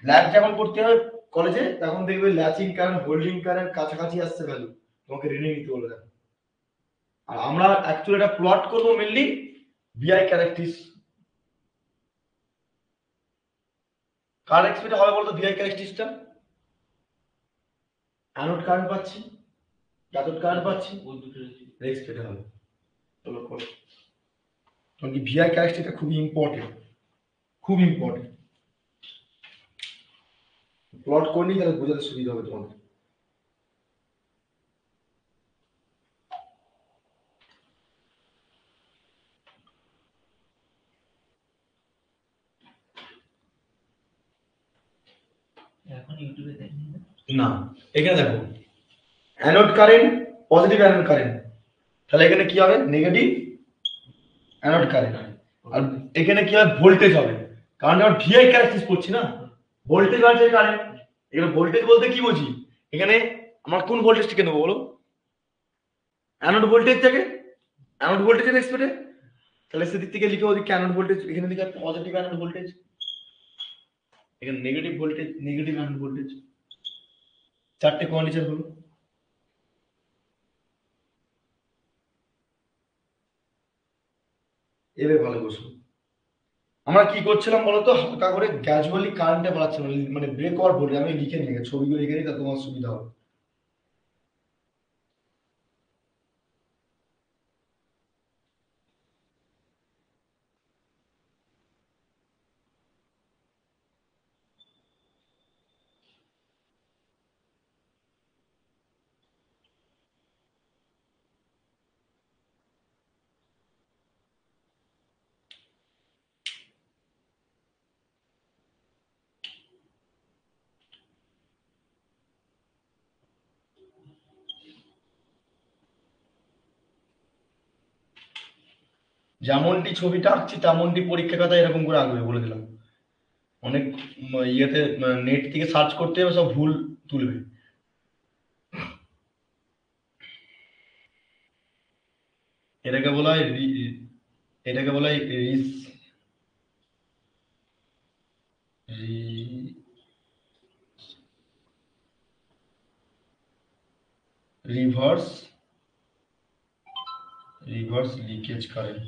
ল্যাব যখন করতে হবে কলেজে, তখন দেখবে ল্যাচিং কারেন্ট, হোল্ডিং কারেন্ট কাছাকাছি আসছে ভ্যালু, তোমাকে রেনে নিতে বলবে। আর আমরা অ্যাকচুয়ালি এটা প্লট করবো মেনলি ভিআই ক্যারেক্টারিস্টিক্স। কার এক্সপেক্ট হবে বলতো ভিআই ক্যারেক্টারিস্টিক্সটা? অ্যানোড কারেন্ট পাচ্ছি, ক্যাথোড কারেন্ট পাচ্ছি, ওই দুটো এক্সপেক্ট হবে। চলো করো, কারণ কি ভিআই ক্যারেক্টারিস্টিক্সটা খুবই ইম্পর্টেন্ট, খুব ইম্পর্টেন্ট। প্লট করলেই তাহলে বোঝাতে সুবিধা হবে তোমাদের। এখন ইউটিউবে দেখি না, এখানে দেখো anode current, positive anode current, তাহলে এখানে কি হবে, নেগেটিভ অ্যানোড কারেন্ট। আর এখানে কি হবে, ভোল্টেজ হবে, কারণ আমরা ভিআই ক্যারেক্টারিস্টিক্স পড়ছি না, ভোল্টেজ আছে কারেন্ট। এখানে ভোল্টেজ বলতে কি বুঝি, এখানে আমরা কোন ভোল্টেজটিকে নেবো বলো? অ্যানোড ভোল্টেজটাকে, অ্যানোড ভোল্টেজের রেসপেক্টে। তাহলে সেদিক থেকে লিখে ওদিকে অ্যানোড ভোল্টেজ, এখানে লিখে পজিটিভ অ্যানোড ভোল্টেজ, এখানে negative voltage, negative anode voltage. চারটে কন্ডিশন হলো। এবার ভালো বসুন। আমরা কি করছিলাম বলতো, হালকা করে গ্র্যাজুয়ালি কারেন্টটা বাড়াচ্ছিলাম, মানে ব্রেক হওয়ার ভোল্টেজ। আমি লিখে নিয়ে গেছি, ছবিগুলো লিখে নিই, তাতে তোমার সুবিধা হবে। যেমনটি ছবিটা আঁকছি তেমনটি পরীক্ষা খাতায় এরকম করে আঁকবে, বলে দিলাম। অনেক ইয়েতে নেট থেকে সার্চ করতে হবে, সব ভুল তুলবে। এটাকে বলা হয় এটাকে বলা হয় রিভার্স রিভার্স লিকেজ কারেন্ট।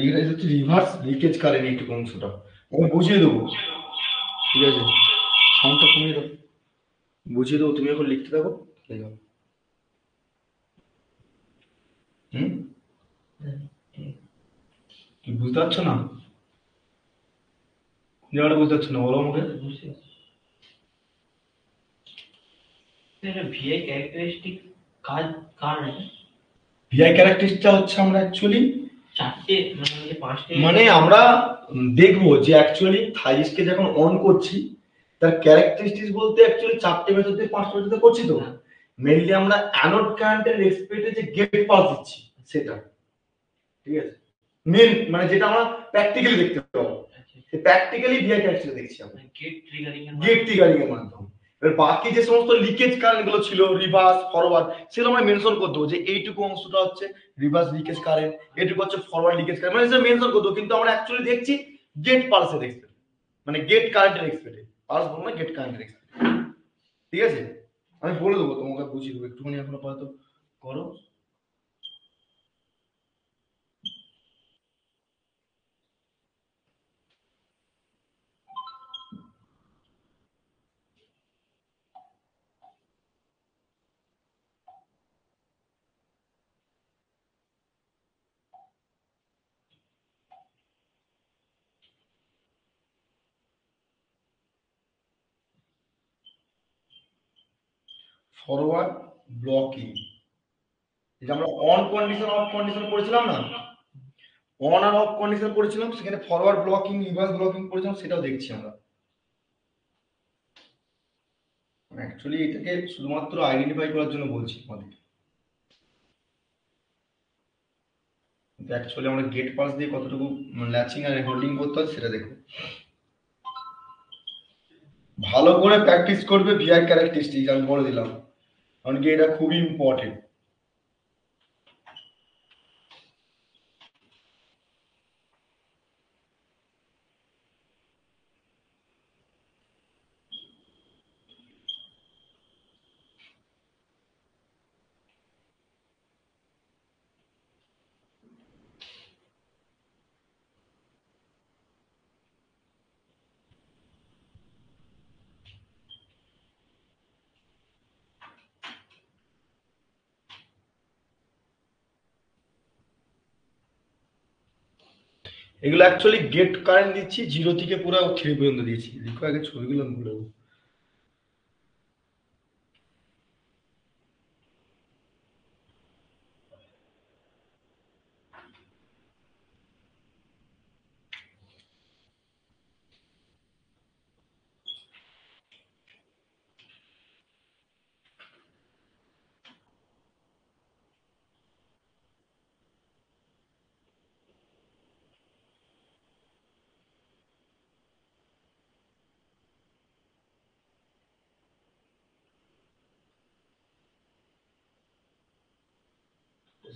এইটা হচ্ছে রিভার্স লিকেজ কারেন্ট, এইটুকু অংশটা আমি বুঝিয়ে দেবো। ঠিক আছে, সাউন্ডটা কমিয়ে দাও, বুঝিয়ে দেবো, তুমি এখন লিখতে থাকো। লেখো। হুম, তুমি বুঝতে পারছো না? কোন জায়গাটা বুঝতে পারছো না বলো আমাকে। ভিআই ক্যারেক্টারিস্টিক কাজ কার এটা? ভিআই ক্যারেক্টারিস্টিকটা হচ্ছে আমরা অ্যাকচুয়ালি চারটে মানে পাঁচটে, মানে আমরা দেখবো যে অ্যাকচুয়ালি থাইরিসকে যখন অন করছি তার ক্যারেক্টারিস্টিক্স বলতে অ্যাকচুয়ালি চারটে মেথড দিয়ে পাঁচটা মেথড করছি তো। মেইনলি আমরা অ্যানোড কারেন্টের রেসপেক্টে যে গেট পালস দিচ্ছি সেটা, ঠিক আছে, মেন মানে যেটা আমরা প্র্যাকটিক্যালি দেখতে পাবো, সেই প্র্যাকটিক্যালি ভিআই ক্যারেক্টারিস্টিক দেখছি আমরা গেট ট্রিগারিং এর মাধ্যমে। এবার বাকি যে সমস্ত লিকেজ কারেন্ট গুলো ছিল, রিভার্স ফরওয়ার্ড, সেগুলো আমরা মেনশন করে দেবো যে এইটুকু অংশটা হচ্ছে রিভার্স লিকেজ কারেন্ট, এইটুকু হচ্ছে ফরওয়ার্ড লিকেজ কারেন্ট, মানে সেটা মেনশন করে দেবো। কিন্তু আমরা অ্যাকচুয়ালি দেখছি গেট পালসের এক্সপেক্ট, মানে গেট কারেন্টের এক্সপেক্টে, পালস বলবো না, গেট কারেন্টের এক্সপেক্টে। ঠিক আছে, আমি বলে দেবো তোমাকে, বুঝিয়ে দেবো, একটুখানি এখন আপাতত করো। ফরওয়ার্ড ব্লকিং, যেটা আমরা অন কন্ডিশন অফ কন্ডিশন পড়েছিলাম না, অন আর অফ কন্ডিশন পড়েছিলাম, সেখানে ফরওয়ার্ড ব্লকিং রিভার্স ব্লকিং পড়েছিলাম, সেটাও দেখছি আমরা। অ্যাকচুয়ালি এটাকে শুধুমাত্র আইডেন্টিফাই করার জন্য বলছি আমাদের, কিন্তু অ্যাকচুয়ালি আমরা গেট পাস দিয়ে কতটুকু ল্যাচিং আর হোল্ডিং করতে হয় সেটা দেখো। ভালো করে প্র্যাকটিস করবে ভিআই ক্যারেক্টারিস্টিক, আমি বলে দিলাম, কারণ কি এটা খুবই ইম্পর্টেন্ট। এগুলো অ্যাকচুয়ালি গেট কারেন্ট দিচ্ছি জিরো থেকে পুরো 3 পর্যন্ত দিয়েছি। লিখো আগে ছবিগুলো আমি বলে দেবো।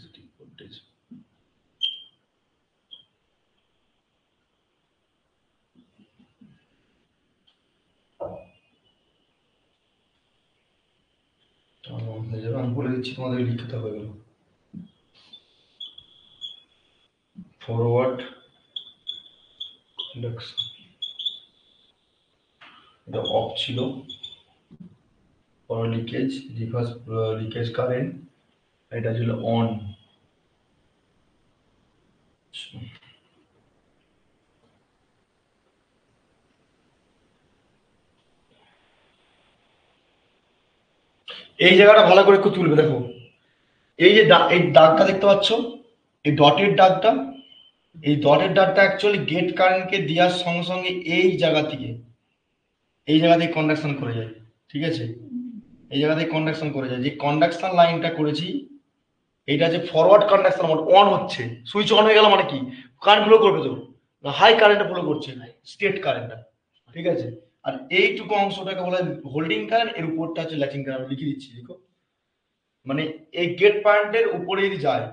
Positive voltage. আমি বলে দিচ্ছি, তোমাদের লিখতে হবে এগুলো। ফরওয়ার্ড কন্ডাকশন, এটা অফ ছিল, forward leakage, reverse leakage current, এটা ছিল অন। এই জায়গাটা ভালো করে একটু তুলবে, দেখো এই যে এই দাগটা দেখতে পাচ্ছ, এই ডটের দাগটা, এই ডটের দাগটা অ্যাকচুয়ালি গেট কারেন্টকে দেওয়ার সঙ্গে সঙ্গে এই জায়গা থেকে কন্ডাকশন করে যায়, ঠিক আছে? এই জায়গাতে কন্ডাকশন করে যায়, যে কন্ডাকশন লাইনটা করেছি এইটা যে ফরওয়ার্ড কন্ডাকশন অন হচ্ছে, সুইচ অন হয়ে গেল মানে কি কারেন্ট ফ্লো করবে, তো না হাই কারেন্ট ফ্লো করছে, স্টেট কারেন্টটা, ঠিক আছে? আর এইটুকু অংশটাকে বলা হয় হোল্ডিং কারেন্ট, এর উপরটা হচ্ছে ল্যাচিং কারেন্ট। লিখে দিচ্ছি, দেখো মানে এই গেট পয়েন্টের উপরে যদি যায়,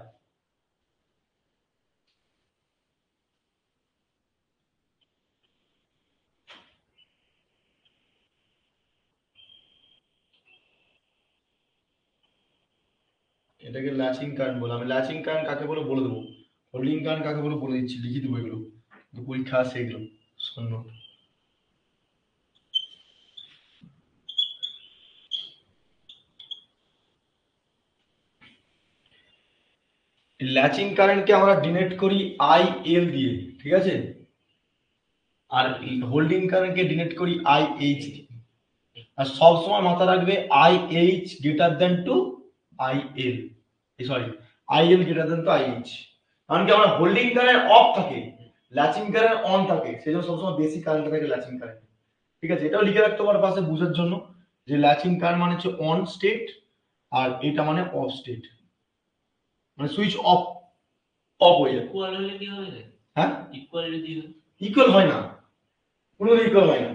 এটাকে ল্যাচিং কারেন্ট বলে। আমি ল্যাচিং কারেন্ট কাকে বলে বলে দেবো, হোল্ডিং কারেন্ট কাকে বলে বলে দিচ্ছি, লিখে দেবো এগুলো, পরীক্ষা আসে এগুলো শূন্য। ল্যাচিং কারেন্টকে আমরা ডিনোট করি আই এল দিয়ে, ঠিক আছে? আর হোল্ডিং কারেন্টকে ডিনোট করি আই এইচ দিয়ে। আর সব সময় মাথা রাখবে I H greater then to I L, sorry I L greater then to I H. কারণ কি আমরা হোল্ডিং কারেন্ট অফ থাকে, ল্যাচিং কারেন্ট অন থাকে, সেই জন্য সবসময় বেশি কারেন্ট থাকে ল্যাচিং কারেন্ট, ঠিক আছে? এটাও লিখে রাখতে পারো পাশে বোঝার জন্য, যে ল্যাচিং কারেন্ট মানে হচ্ছে অন স্টেট আর এটা মানে অফ স্টেট, মানে সুইচ অফ অফ হয়ে যায়। ইকুয়াল হলে কি হবে? হ্যাঁ, ইকুয়াল যদি হয়, ইকুয়াল হয় না, কোনো ইকুয়াল হয় না,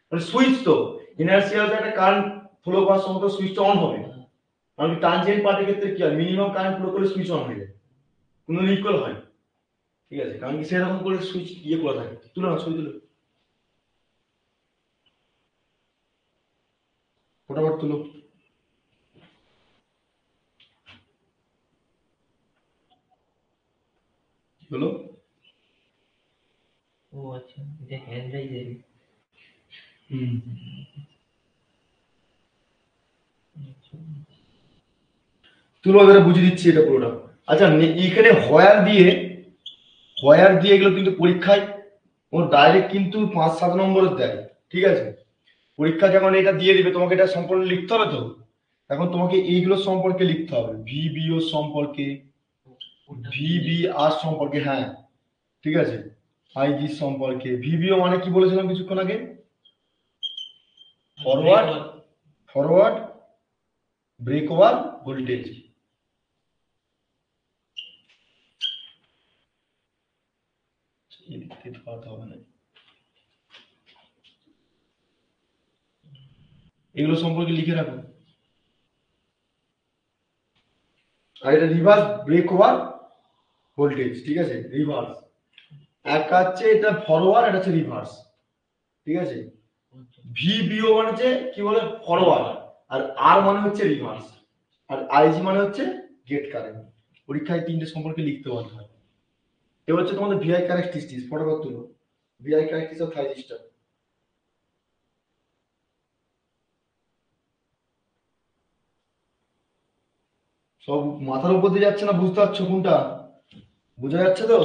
মানে সুইচ তো ইনার্সিয়াল একটা কারেন্ট ফ্লো করার সময় তো সুইচটা অন হবে, কারণ ট্রানজিয়েন্ট পার্টের ক্ষেত্রে কি হয়, মিনিমাম কারেন্ট ফ্লো করলে সুইচ অন হয়ে যায়, কোনো ইকুয়াল হয়, ঠিক আছে? কারণ কি সেরকম করে সুইচ ইয়ে করা থাকে। তুলো না, ছবি তুলো, ফটাফট তুলো। কি হলো? ও আচ্ছা, এটা হ্যান্ড রাইজ। হুম, তুলো এবারে বুঝিয়ে দিচ্ছি এটা পুরোটা। আচ্ছা, এখানে হয়ার দিয়ে এগুলো কিন্তু পরীক্ষায় ও ডাইরেক্ট কিন্তু 5-7 নম্বরের দেয়, ঠিক আছে? পরীক্ষা যখন এটা দিয়ে দিবে তোমাকে এটা সম্পর্কে লিখতে হবে, তো এখন তোমাকে এইগুলো সম্পর্কে লিখতে হবে, ভিবিও সম্পর্কে, ভিবিআর সম্পর্কে, হ্যাঁ ঠিক আছে, আইজি সম্পর্কে। ভিবিও মানে কি বলেছিলাম কিছুক্ষণ আগে, ফরওয়ার্ড ব্রেক ওভার ভোল্টেজ। এগুলো সম্পর্কে লিখে রাখো। আর এটা রিভার্স ব্রেক ওভার ভোল্টেজ, ঠিক আছে? রিভার্স একটা হচ্ছে এটা ফরওয়ার্ড, এটা হচ্ছে রিভার্স, ঠিক আছে? ভিবিও মানে হচ্ছে কি বলে ফরওয়ার্ড, আর আর মানে হচ্ছে রিভার্স, আর আইজি মানে হচ্ছে গেট কারেন্ট। পরীক্ষায় তিনটে সম্পর্কে লিখতে বলতে হয়। এবার হচ্ছে তোমাদের ভিআই ক্যারেক্টারিস্টিক্স, ফটোগ্রাফ তুলো, ভিআই ক্যারেক্টারিস্টিক্স অফ থাইজিস্টার। সব মাথার উপর দিয়ে যাচ্ছে না, বুঝতে পারছো কোনটা? বোঝা যাচ্ছে তো?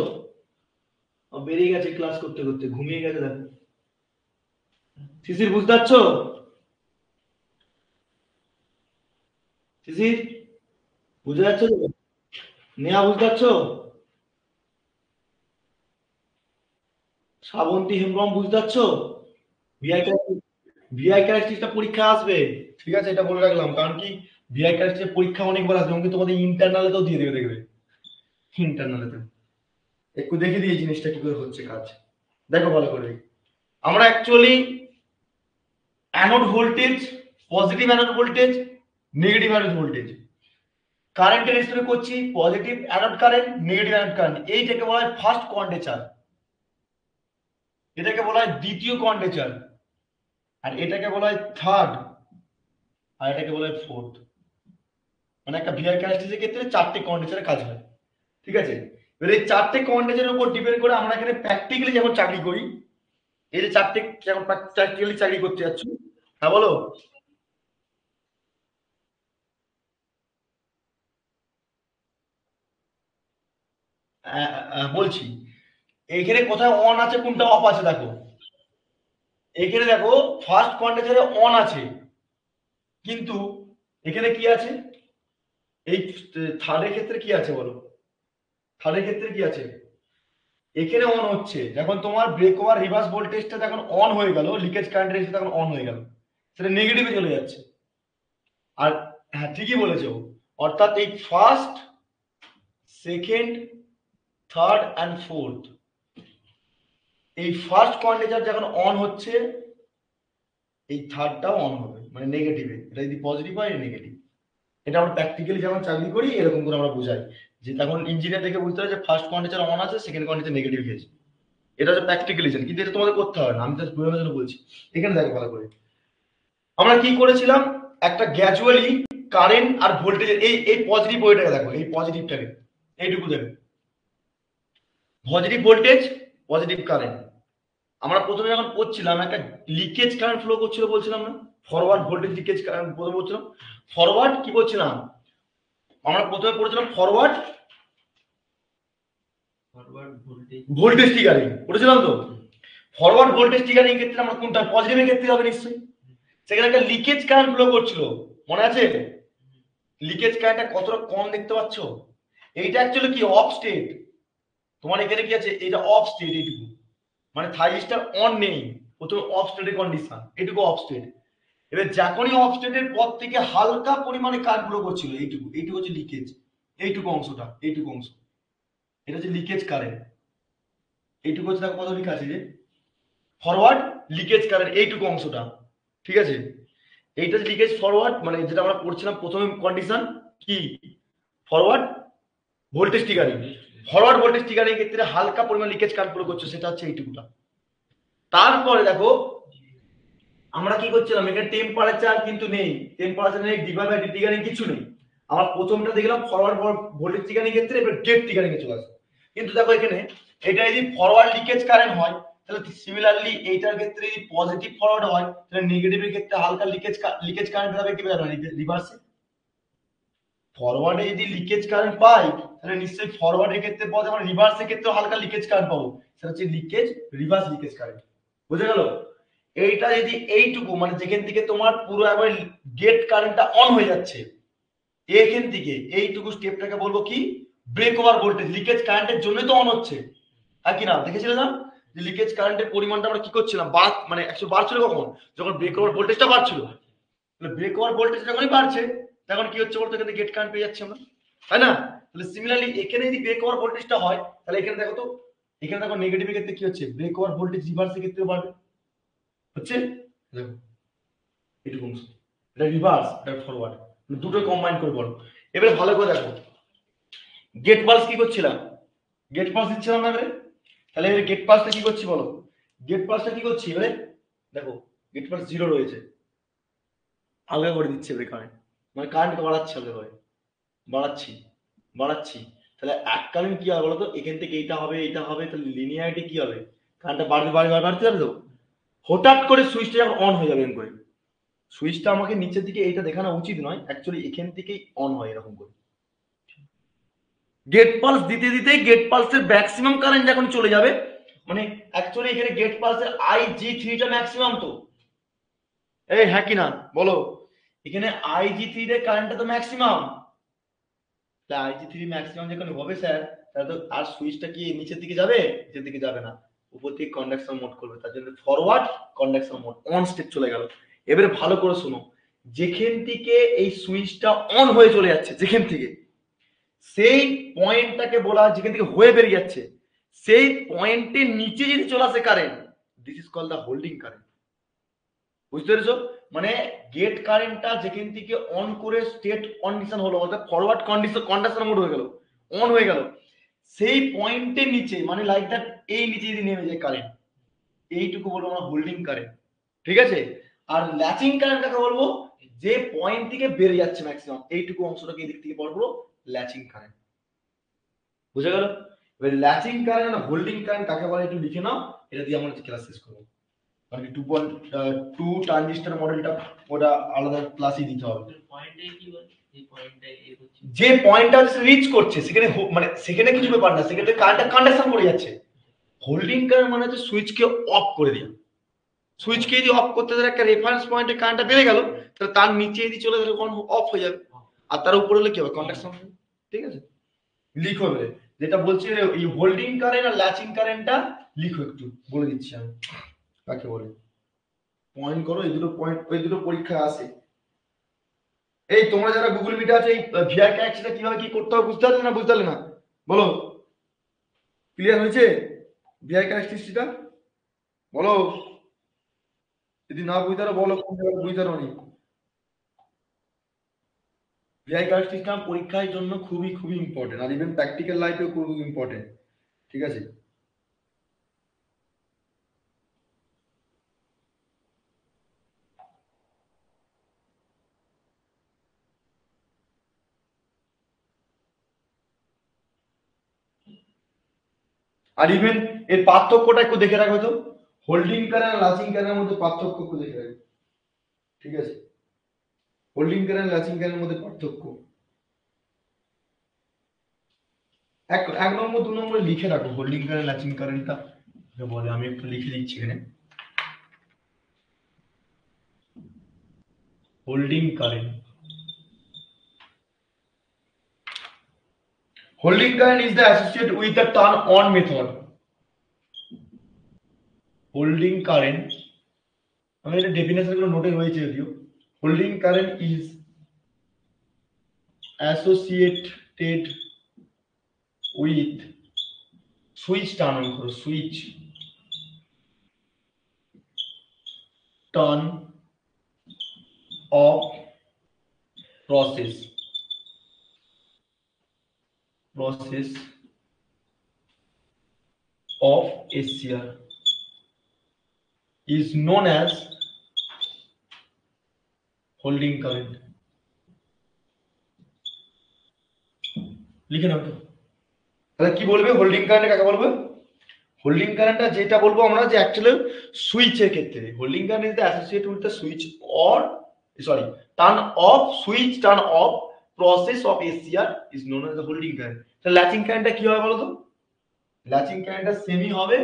বেরিয়ে গেছে ক্লাস করতে করতে, ঘুমিয়ে গেছে দেখো। শিশির বুঝতে পারছো? শিশির বুঝতে পারছো তো? নেহা বুঝতে পারছো? শ্রাবন্তী হেমব্রম বুঝতে পারছো? ভিআই ভিআই ক্যারেক্টারিস্টিক্সটা পরীক্ষা আসবে, ঠিক আছে? এটা বলে রাখলাম, কারণ কি ভিআই ক্যারেক্টারিস্টিক্স পরীক্ষা অনেকবার আসবে, এমনকি তোমাদের ইন্টারনালেতেও দিয়ে দেবে, দেখবে ইন্টারনালেতে। একটু দেখে দিই এই জিনিসটা কি করে হচ্ছে কাজ, দেখো ভালো করে। আমরা actually anode voltage, positive anode voltage, negative anode voltage, কারেন্টের রেসপেক্টে করছি positive anode current, negative anode current, এইটাকে বলা হয় ফার্স্ট কোয়ান্টেচার, এটাকে বলা হয় দ্বিতীয় কোয়ান্টেচার, আর এটাকে বলা হয় থার্ড, আর এটাকে বলা হয় ফোর্থ। মানে একটা ভিআর ক্যারেক্টারিস্টিকের ক্ষেত্রে চারটে কোয়ান্টেচারে কাজ হয়, ঠিক আছে। এবার এই চারটে কোয়ান্টেচারের উপর ডিপেন্ড করে আমরা এখানে প্র্যাকটিক্যালি যেমন চাকরি করি, এই যে চারটে যেমন প্র্যাকটিক্যালি চাকরি করতে যাচ্ছ, হ্যাঁ বলো। বলছি এইখানে কোথায় অন আছে কোনটা অফ আছে দেখো, এখানে দেখো ফার্স্ট কোয়ান্টেচারে অন আছে, কিন্তু এখানে কি আছে, এই থার্ডের ক্ষেত্রে কি আছে বলো, থার্ডের ক্ষেত্রে কি আছে, এখানে অন হচ্ছে যখন তোমার ব্রেক ওভার রিভার্স ভোল্টেজটা যখন অন হয়ে গেল, লিকেজ কারেন্টের রেশিও তখন অন হয়ে গেল, সেটা নেগেটিভে চলে যাচ্ছে। আর হ্যাঁ ঠিকই বলেছো, অর্থাৎ এই first, second, third and fourth, এই ফার্স্ট কোয়ান্টেচার যখন অন হচ্ছে এই থার্ডটাও অন হবে, মানে নেগেটিভে, এটা যদি পজিটিভ হয় নেগেটিভ। এটা আমরা প্র্যাকটিক্যালি যখন চাকরি করি এরকম করে আমরা বোঝাই, যে তখন ইঞ্জিনিয়ার দেখে বুঝতে হবে যে ফার্স্ট কোয়ান্টেচার অন আছে, সেকেন্ড কোয়ান্টেচার নেগেটিভ গেছে। এটা হচ্ছে প্র্যাকটিক্যালিজম, কিন্তু এটা তোমাদের করতে হবে না, আমি জাস্ট বোঝানোর জন্য বলছি। এখানে দেখো ভালো করে, আমরা কি করেছিলাম, একটা গ্র্যাজুয়ালি কারেন্ট আর ভোল্টেজের এই এই পজিটিভ ওইটাকে দেখো, এই পজিটিভটাকে এইটুকু দেখো, পজিটিভ ভোল্টেজ পজিটিভ কারেন্ট। আমরা প্রথমে যখন পড়ছিলাম একটা লিকেজ কারেন্ট ফ্লো করছিল বলছিলাম না, ফরওয়ার্ড ভোল্টেজ লিকেজ কারেন্ট প্রথমে বলছিলাম, ফরওয়ার্ড কি করছিলাম, আমরা প্রথমে পড়েছিলাম ফরওয়ার্ড ভোল্টেজ ট্রিগারিং পড়েছিলাম তো। ফরওয়ার্ড ভোল্টেজ ট্রিগারিং ক্ষেত্রে আমরা কোনটা, পজিটিভের ক্ষেত্রে হবে নিশ্চয়ই, সেখানে একটা লিকেজ কারেন্ট ফ্লো করছিল, মনে আছে, লিকেজ কারেন্টটা কতটা কম দেখতে পাচ্ছ, এইটা অ্যাকচুয়ালি কি অফ স্টেট, তোমার এখানে কি আছে, এটা অফ স্টেট, এইটুকু মানে থাইরিস্টার অন নেই, প্রথমে অফ স্টেটের কন্ডিশন, এইটুকু অফ স্টেট। এবার যখনই অফ স্টেটের পর থেকে হালকা পরিমাণে কারেন্ট ফ্লো করছিল, এইটুকু এইটুকু হচ্ছে লিকেজ, এইটুকু অংশটা, এইটুকু অংশ এটা হচ্ছে লিকেজ কারেন্ট, এইটুকু হচ্ছে দেখো কত লেখা আছে যে ফরওয়ার্ড লিকেজ কারেন্ট, এইটুকু অংশটা, ঠিক আছে। এইটা হচ্ছে লিকেজ ফরওয়ার্ড, মানে যেটা আমরা পড়ছিলাম প্রথমে কন্ডিশন কি, forward voltage triggering, forward voltage triggering ক্ষেত্রে হালকা পরিমাণ লিকেজ কারেন্ট ফ্লো করছে, সেটা হচ্ছে এইটুকুটা। তারপরে দেখো আমরা কি করছিলাম, এখানে টেম্পারেচার কিন্তু নেই, টেম্পারেচার নেই, ডিভাইড বাই ট্রিগারিং কিছু নেই। আমরা প্রথমটা দেখলাম ফরওয়ার্ড ভোল্টেজ ট্রিগারিং ক্ষেত্রে, এবার গেট ট্রিগারিং এ চলে আসে। কিন্তু দেখো এখানে এটা যদি ফরওয়ার্ড লিকেজ কারেন্ট হয়, তাহলে সিমিলারলি এইটার ক্ষেত্রে যদি পজিটিভ ফরওয়ার্ড হয়, তাহলে নেগেটিভের ক্ষেত্রে হালকা লিকেজ কারেন্ট হবে কি হবে রিভার্সে। ফরওয়ার্ডে যদি লিকেজ কারেন্ট পাই, তাহলে নিশ্চয়ই ফরওয়ার্ডের ক্ষেত্রে পাবো, আমরা রিভার্সের ক্ষেত্রে হালকা লিকেজ কারেন্ট পাবো, সেটা হচ্ছে লিকেজ রিভার্স লিকেজ কারেন্ট। বুঝে গেল, এইটা যদি এইটুকু মানে যেখান থেকে তোমার পুরো একবার গেট কারেন্টটা অন হয়ে যাচ্ছে, এখান থেকে এইটুকু স্টেপটাকে বলবো কি, ব্রেক ওভার ভোল্টেজ, লিকেজ কারেন্টের জন্যই তো অন হচ্ছে, আর কি না দেখেছিলে না, যে লিকেজ কারেন্টের পরিমাণটা আমরা কি করছিলাম, মানে 100 বাড়ছিল কখন, যখন ব্রেক ওভার ভোল্টেজটা বাড়ছিল। ব্রেক ওভার ভোল্টেজ যখনই বাড়ছে তখন কি হচ্ছে বলতো, এখানে গেট কারেন্ট পেয়ে যাচ্ছি আমরা, তাই না। তাহলে সিমিলারলি এখানে যদি ব্রেক ওভার ভোল্টেজটা হয়, তাহলে এখানে দেখো তো, এখানে দেখো নেগেটিভের ক্ষেত্রে কি হচ্ছে, ব্রেক ওভার ভোল্টেজ রিভার্সের ক্ষেত্রে বাড়বে, হচ্ছে দেখো এটুকু অংশ, এটা রিভার্স এটা ফরওয়ার্ড, দুটো কম্বাইন করে বলো। এবারে ভালো করে দেখো, গেট পালস কি করছিলাম, গেট পালস দিচ্ছিলাম না এবারে, তাহলে এবারে গেট পালসটা কি করছি বলো, গেট পালসটা কি করছি এবারে দেখো, গেট পালস 0 রয়েছে, আলাদা করে দিচ্ছে এবারে কারেন্ট, মানে কারেন্ট বাড়াচ্ছি, আলাদা করে বাড়াচ্ছি বাড়াচ্ছি, তাহলে এককালীন কি হবে বলতো, এখান থেকে এইটা হবে এইটা হবে, তাহলে লিনিয়ারিটি কি হবে, কারেন্টটা বাড়বে বাড়বে বাড়তে যাবে তো, হঠাৎ করে সুইচটা যখন অন হয়ে যাবে এরকম করে, সুইচটা আমাকে নিচের দিকে এইটা দেখানো উচিত নয়, অ্যাকচুয়ালি এখান থেকেই অন হয় এরকম করে, গেট পালস দিতে দিতে গেট পালসের ম্যাক্সিমাম কারেন্ট যখন চলে যাবে, মানে অ্যাকচুয়ালি এখানে গেট পালসের IG3 টা ম্যাক্সিমাম তো, এই হ্যাঁ কি না বলো, এখানে IG3 এর কারেন্টটা তো ম্যাক্সিমাম, তাহলে IG3 ম্যাক্সিমাম যখন হবে স্যার, তাহলে তো আর সুইচটা কি নিচের দিকে যাবে, নিচের দিকে যাবে না, উপর থেকে কন্ডাকশন মোড করবে, তার জন্য forward conduction mode on state চলে গেল। এবারে ভালো করে শোনো, যেখান থেকে এই সুইচটা অন হয়ে চলে যাচ্ছে, যেখান থেকে সেই পয়েন্টটাকে বলা হয়, যেখান থেকে হয়ে বেরিয়ে যাচ্ছে সেই পয়েন্টের নিচে যদি চলে আসে current, this is called the holding current. বুঝতে পেরেছো, মানে গেট কারেন্টটা যেখান থেকে অন করে স্টেট কন্ডিশন হলো, অর্থাৎ ফরওয়ার্ড কন্ডিশন মোড হয়ে গেল, অন হয়ে গেল, সেই পয়েন্টের নিচে মানে লাইক দ্যাট এই নিচে যদি নেমে যায় কারেন্ট, এইটুকু বলবো আমরা হোল্ডিং কারেন্ট। ঠিক আছে? আর ল্যাচিং কারেন্ট কাকে বলবো? যে পয়েন্ট থেকে বেরিয়ে যাচ্ছে ম্যাক্সিমাম, এইটুকু অংশটাকে এই দিক থেকে পড়বো ল্যাচিং কারেন্ট। বুঝা গেল? এবার ল্যাচিং কারেন্ট আর হোল্ডিং কারেন্ট কাকে বলে একটু লিখে নাও, এটা দিয়ে আমরা ক্লাস শেষ করবো। কারণ 2.2 ট্রানজিস্টর মডেলটা ওটা আলাদা ক্লাসই দিতে হবে। পয়েন্টটাই কি বলে, এই পয়েন্টটাই এই হচ্ছে যে পয়েন্টটা রিচ করছে সেখানে মানে সেখানে কিছু ব্যাপার না, সেখানে কারেন্টটা কন্ডাকশন করে যাচ্ছে। হোল্ডিং কারেন্ট মানে হচ্ছে সুইচকে অফ করে দেওয়া। সুইচকে যদি অফ করতে দেয় একটা রেফারেন্স পয়েন্টে কারেন্টটা বেড়ে গেল, তাহলে তার নিচে যদি চলে গেলে কোন অফ হয়ে যাবে, আর তার উপরে হলে কি হবে? কন্ডাকশন হবে। ঠিক আছে? লিখো এবারে যেটা বলছি, এই হোল্ডিং কারেন্ট আর ল্যাচিং কারেন্টটা লিখো, একটু বলে দিচ্ছি আমি কাকে বলে। পয়েন্ট করো, এই দুটো পয়েন্ট ওই দুটো পরীক্ষায় আসে। এই তোমরা যারা গুগল মিটে আছে, এই ভিআর ক্যারেক্টারটা কিভাবে কি করতে হবে বুঝতে পারলে না? বুঝতে পারলে না? বলো, ক্লিয়ার হয়েছে ভিআর ক্যারেক্টারিস্টিকটা? বলো, যদি না বুঝতে পারো বলো, কোন জায়গায় বুঝতে পারো নি। ভিআই ক্যারেক্টারিস্টিকটা পরীক্ষার জন্য খুবই খুবই ইম্পর্টেন্ট, আর ইভেন প্র্যাকটিক্যাল লাইফেও খুবই ইম্পর্টেন্ট। ঠিক আছে? আর ইভেন এর পার্থক্যটা একটু দেখে রাখবে তো, হোল্ডিং কারেন্ট আর ল্যাচিং কারেন্টের মধ্যে পার্থক্য একটু দেখে রাখবে। ঠিক আছে? হোল্ডিং কারেন্ট ল্যাচিং কারেন্টের মধ্যে পার্থক্য এক নম্বর 2 নম্বরে লিখে রাখো, হোল্ডিং কারেন্ট ল্যাচিং কারেন্টটা বলে। আমি একটু লিখে দিচ্ছি এখানে। Holding current, holding current is the associated with the turn on method. Holding current, আমি এটা ডেফিনেশন গুলো নোটে হয়েছে যদিও। Holding current is associated with switch turn on করো, switch turn off process of SCR is known as holding current. লিখে নাও তো, তাহলে কি বলবে হোল্ডিং কারেন্ট কাকে বলবে? হোল্ডিং কারেন্টটা যেটা বলবো আমরা, যে অ্যাকচুয়ালি সুইচের ক্ষেত্রে holding current is the associated with the switch or sorry turn off, switch turn of process of SCR is known as the holding current. তাহলে ল্যাচিং কারেন্টটা কি হবে বলো তো? ল্যাচিং কারেন্টটা সেমই হবে,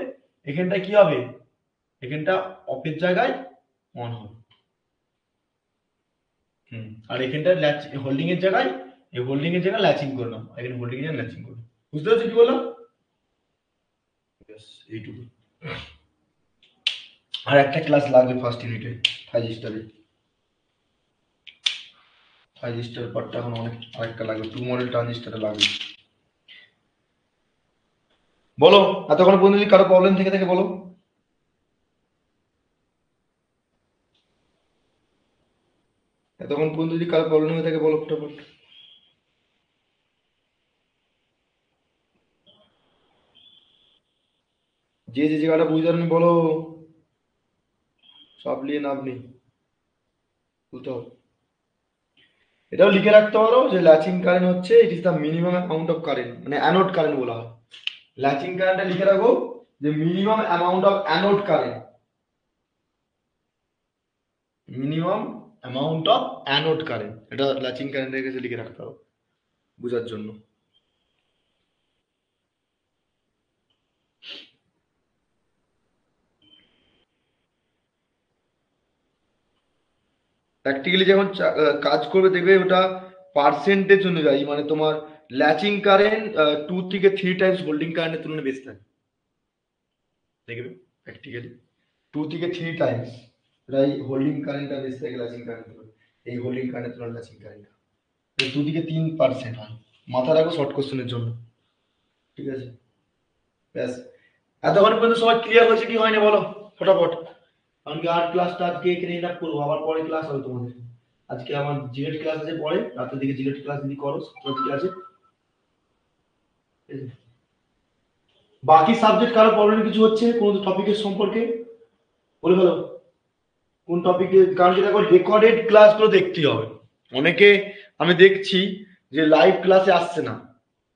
এখানটা কি হবে? এখানটা অফের জায়গায় অন হবে, আর এখানটা হোল্ডিং এর জায়গায়, এই হোল্ডিং এর জায়গায় ল্যাচিং করে নাও, এখানে হোল্ডিং এর জায়গায় ল্যাচিং করো। বুঝতে পারছো কি বললাম? এইটুকু। আর একটা ক্লাস লাগবে ফার্স্ট ইউনিটে থাইজিস্টারে, থাইজিস্টার পার্টটা এখন অনেক, আরেকটা লাগবে, 2 মডেল ট্রানজিস্টারে লাগবে। বলো, এতক্ষণ পর্যন্ত যদি কারো প্রবলেম থেকে থাকে বলো। এতক্ষণ পর্যন্ত যদি কারো প্রবলেম হয়ে থাকে বলো ফটাফট। যে যে জায়গাটা বুঝতে পারেনি বলো, সব নিয়ে নাম নেই, বুঝতে হবে। এটাও লিখে রাখতে পারো যে ল্যাচিং কারেন্ট হচ্ছে it is the minimum amount of current, মানে অ্যানোড কারেন্ট বলা হয়। ল্যাচিং কারেন্টটা লিখে রাখো যে minimum amount of anode current, minimum amount of anode current, এটা ল্যাচিং কারেন্টের কাছে লিখে রাখতে হবে বোঝার জন্য। প্র্যাকটিক্যালি যখন কাজ করবে দেখবে ওটা পার্সেন্টেজ অনুযায়ী, মানে তোমার ল্যাচিং কারেন্ট 2 থেকে 3 টাইমস হোল্ডিং কারেন্টের তুলনায় বেশি থাকে, দেখবে প্র্যাকটিক্যালি 2 থেকে 3 টাইমস প্রায় হোল্ডিং কারেন্টটা বেশি থাকে ল্যাচিং কারেন্টের তুলনায়, এই হোল্ডিং কারেন্টের তুলনায় ল্যাচিং কারেন্টটা 2 থেকে 3% হয়। মাথা রাখো শর্ট কোশ্চেনের জন্য। ঠিক আছে? ব্যাস, এতক্ষণ পর্যন্ত সবাই ক্লিয়ার হয়েছে কি হয়নি বলো ফটাফট। কারণ কি আর ক্লাসটা আজকে এখানে এন্ড আপ করবো, আবার পরে ক্লাস হবে তোমাদের। আজকে আমার জিলেট ক্লাস আছে, পরে রাতের দিকে জিলেট ক্লাস যদি করো ঠিক আছে। বাকি সাবজেক্ট কারো প্রবলেম কিছু হচ্ছে কোন টপিকের সম্পর্কে বলে ফেলো, কোন টপিকে? কারণ কি দেখো রেকর্ডেড ক্লাসগুলো দেখতে হবে। অনেকে আমি দেখছি যে লাইভ ক্লাসে আসছে না,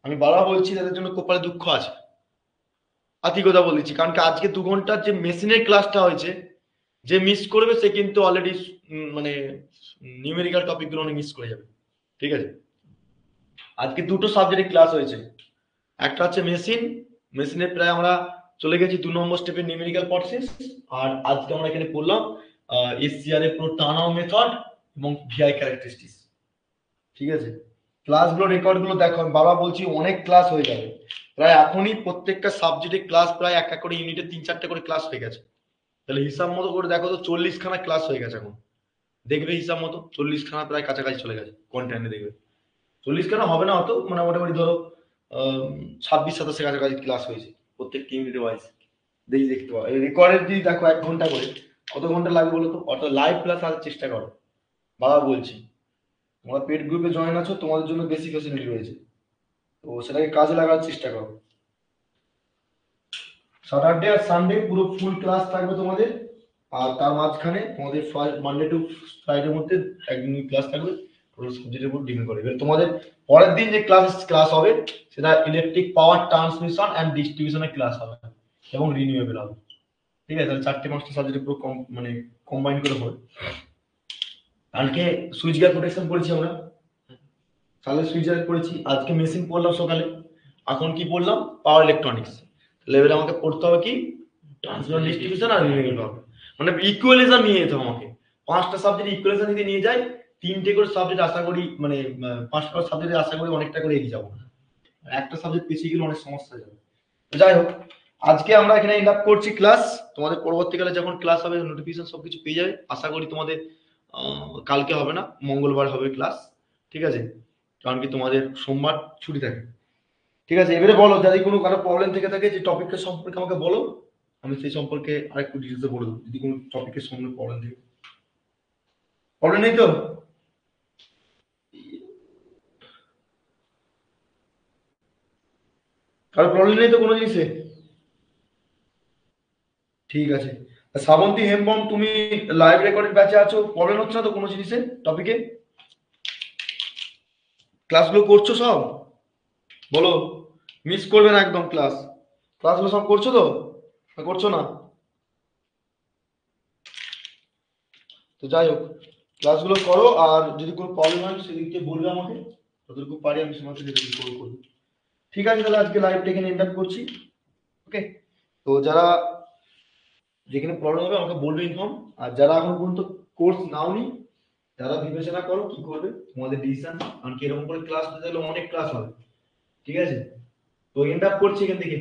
আমি বারবার বলছি তাদের জন্য কপালে দুঃখ আছে। আতি কথা বলেছি, কারণ কি আজকে 2 ঘন্টার যে মেশিনের ক্লাসটা হয়েছে, যে মিস করবে সে কিন্তু অলরেডি মানে নিউমেরিক্যাল টপিকগুলো অনেক মিস করে যাবে। ঠিক আছে, আজকে দুটো সাবজেক্টের ক্লাস হয়েছে, একটা হচ্ছে মেশিন, মেশিনে প্রায় আমরা চলে গেছি 2 নম্বর স্টেপের নিউমেরিক্যাল প্রসেস। আর আজকে আমরা এখানে পড়লাম এসসিআর এর পুরো টানাও মেথড এবং ভিআই ক্যারেক্টারিস্টিক্স। ঠিক আছে, ক্লাসগুলো রেকর্ডগুলো দেখো, আমি বাবা বলছি অনেক ক্লাস হয়ে যাবে প্রায় এখনই, প্রত্যেকটা সাবজেক্টের ক্লাস প্রায় এক এক করে ইউনিটে 3-4টে করে ক্লাস হয়ে গেছে। তাহলে হিসাব মতো করে দেখো তো 40খানা ক্লাস হয়ে গেছে এখন, দেখবে হিসাব মতো 40খানা প্রায় কাছাকাছি চলে গেছে কন্টেন্টে, দেখবে 40খানা হবে না অত, মানে মোটামুটি ধরো 26-27 কাছাকাছি ক্লাস হয়েছে প্রত্যেকটা ইউনিট ওয়াইজ। দেখি দেখতে পাবো রেকর্ডের যদি দেখো 1 ঘন্টা করে, কত ঘন্টা লাগবে বলো তো? অত লাইভ ক্লাস আসার চেষ্টা করো, বাবা বলছি তোমরা পেড গ্রুপে জয়েন আছো, তোমাদের জন্য বেশি ফেসিলিটি রয়েছে, তো সেটাকে কাজে লাগার চেষ্টা করো। স্যাটারডে আর সানডে পুরো ফুল ক্লাস থাকবে তোমাদের, আর তার মাঝখানে তোমাদের মানডে টু ফ্রাইডের মধ্যে একদিন ক্লাস থাকবে পুরো সাবজেক্টের উপর ডিপেন্ড করে। এবার তোমাদের পরের দিন যে ক্লাস হবে সেটা ইলেকট্রিক পাওয়ার ট্রান্সমিশন অ্যান্ড ডিস্ট্রিবিউশনের ক্লাস হবে এবং রিনিউয়েবল হবে। ঠিক আছে, তাহলে 4টে-5টা সাবজেক্ট পুরো মানে কম্বাইন করে হবে। কালকে সুইচ গিয়ার প্রোটেকশন পড়েছি আমরা, তাহলে সুইচ গিয়ার পড়েছি, আজকে মেশিন পড়লাম সকালে, এখন কি পড়লাম? Power electronics. লেভেলে আমাকে পড়তে হবে কি? ট্রান্সমিশন ডিস্ট্রিবিউশন আর রিনিউয়েবল হবে, মানে ইকুয়ালিজম নিয়ে যেতে হবে আমাকে। 5টা সাবজেক্ট ইকুয়ালিজম যদি নিয়ে যাই, 3টে করে সাবজেক্ট আশা করি, মানে 5টা সাবজেক্টে আশা করি অনেকটা করে এগিয়ে যাবো, একটা সাবজেক্ট পিছিয়ে গেলে অনেক সমস্যা যাবে। যাই হোক, আজকে আমরা এখানে এন্ড আপ করছি ক্লাস। তোমাদের পরবর্তীকালে যখন ক্লাস হবে নোটিফিকেশন সবকিছু পেয়ে যাবে, আশা করি তোমাদের কালকে হবে না, মঙ্গলবার হবে ক্লাস। ঠিক আছে, কারণ কি তোমাদের সোমবার ছুটি থাকে। ঠিক আছে, এবারে বলো যদি কোনো কারো প্রবলেম থেকে থাকে যে টপিকটা সম্পর্কে আমাকে বলো, আমি সেই সম্পর্কে আরেকটু ডিটেলসে বলে দেবো যদি কোনো টপিকের সম্বন্ধে প্রবলেম থাকে। প্রবলেম নেই তো? কারো প্রবলেম নেই তো কোনো জিনিসে? ঠিক আছে, শ্রাবন্তী হেমবম তুমি লাইভ রেকর্ডেড ব্যাচে আছো, প্রবলেম হচ্ছে না তো কোনো জিনিসে টপিকে? ক্লাসগুলো করছো সব? বলো, মিস করবে না একদম ক্লাস। ক্লাসগুলো সব করছো তো, না করছো না? তো যাই হোক, ক্লাসগুলো করো, আর যদি কোনো প্রবলেম হয় সেদিকে বলবে আমাকে, যতটুকু পারি আমি তোমাকে কল করবো। ঠিক আছে, তাহলে আজকে লাইভটা এখানে এন্ড আপ করছি। ওকে, তো যারা যেখানে প্রবলেম হবে আমাকে বলবে ইনফর্ম, আর যারা এখন পর্যন্ত কোর্স নাওনি তারা বিবেচনা করো কি করবে, তোমাদের ডিসিশন। কারণ কি এরকম করে ক্লাস দিতে গেলে অনেক ক্লাস হবে। ঠিক আছে, তো এন্ড আপ করছি এখান থেকে।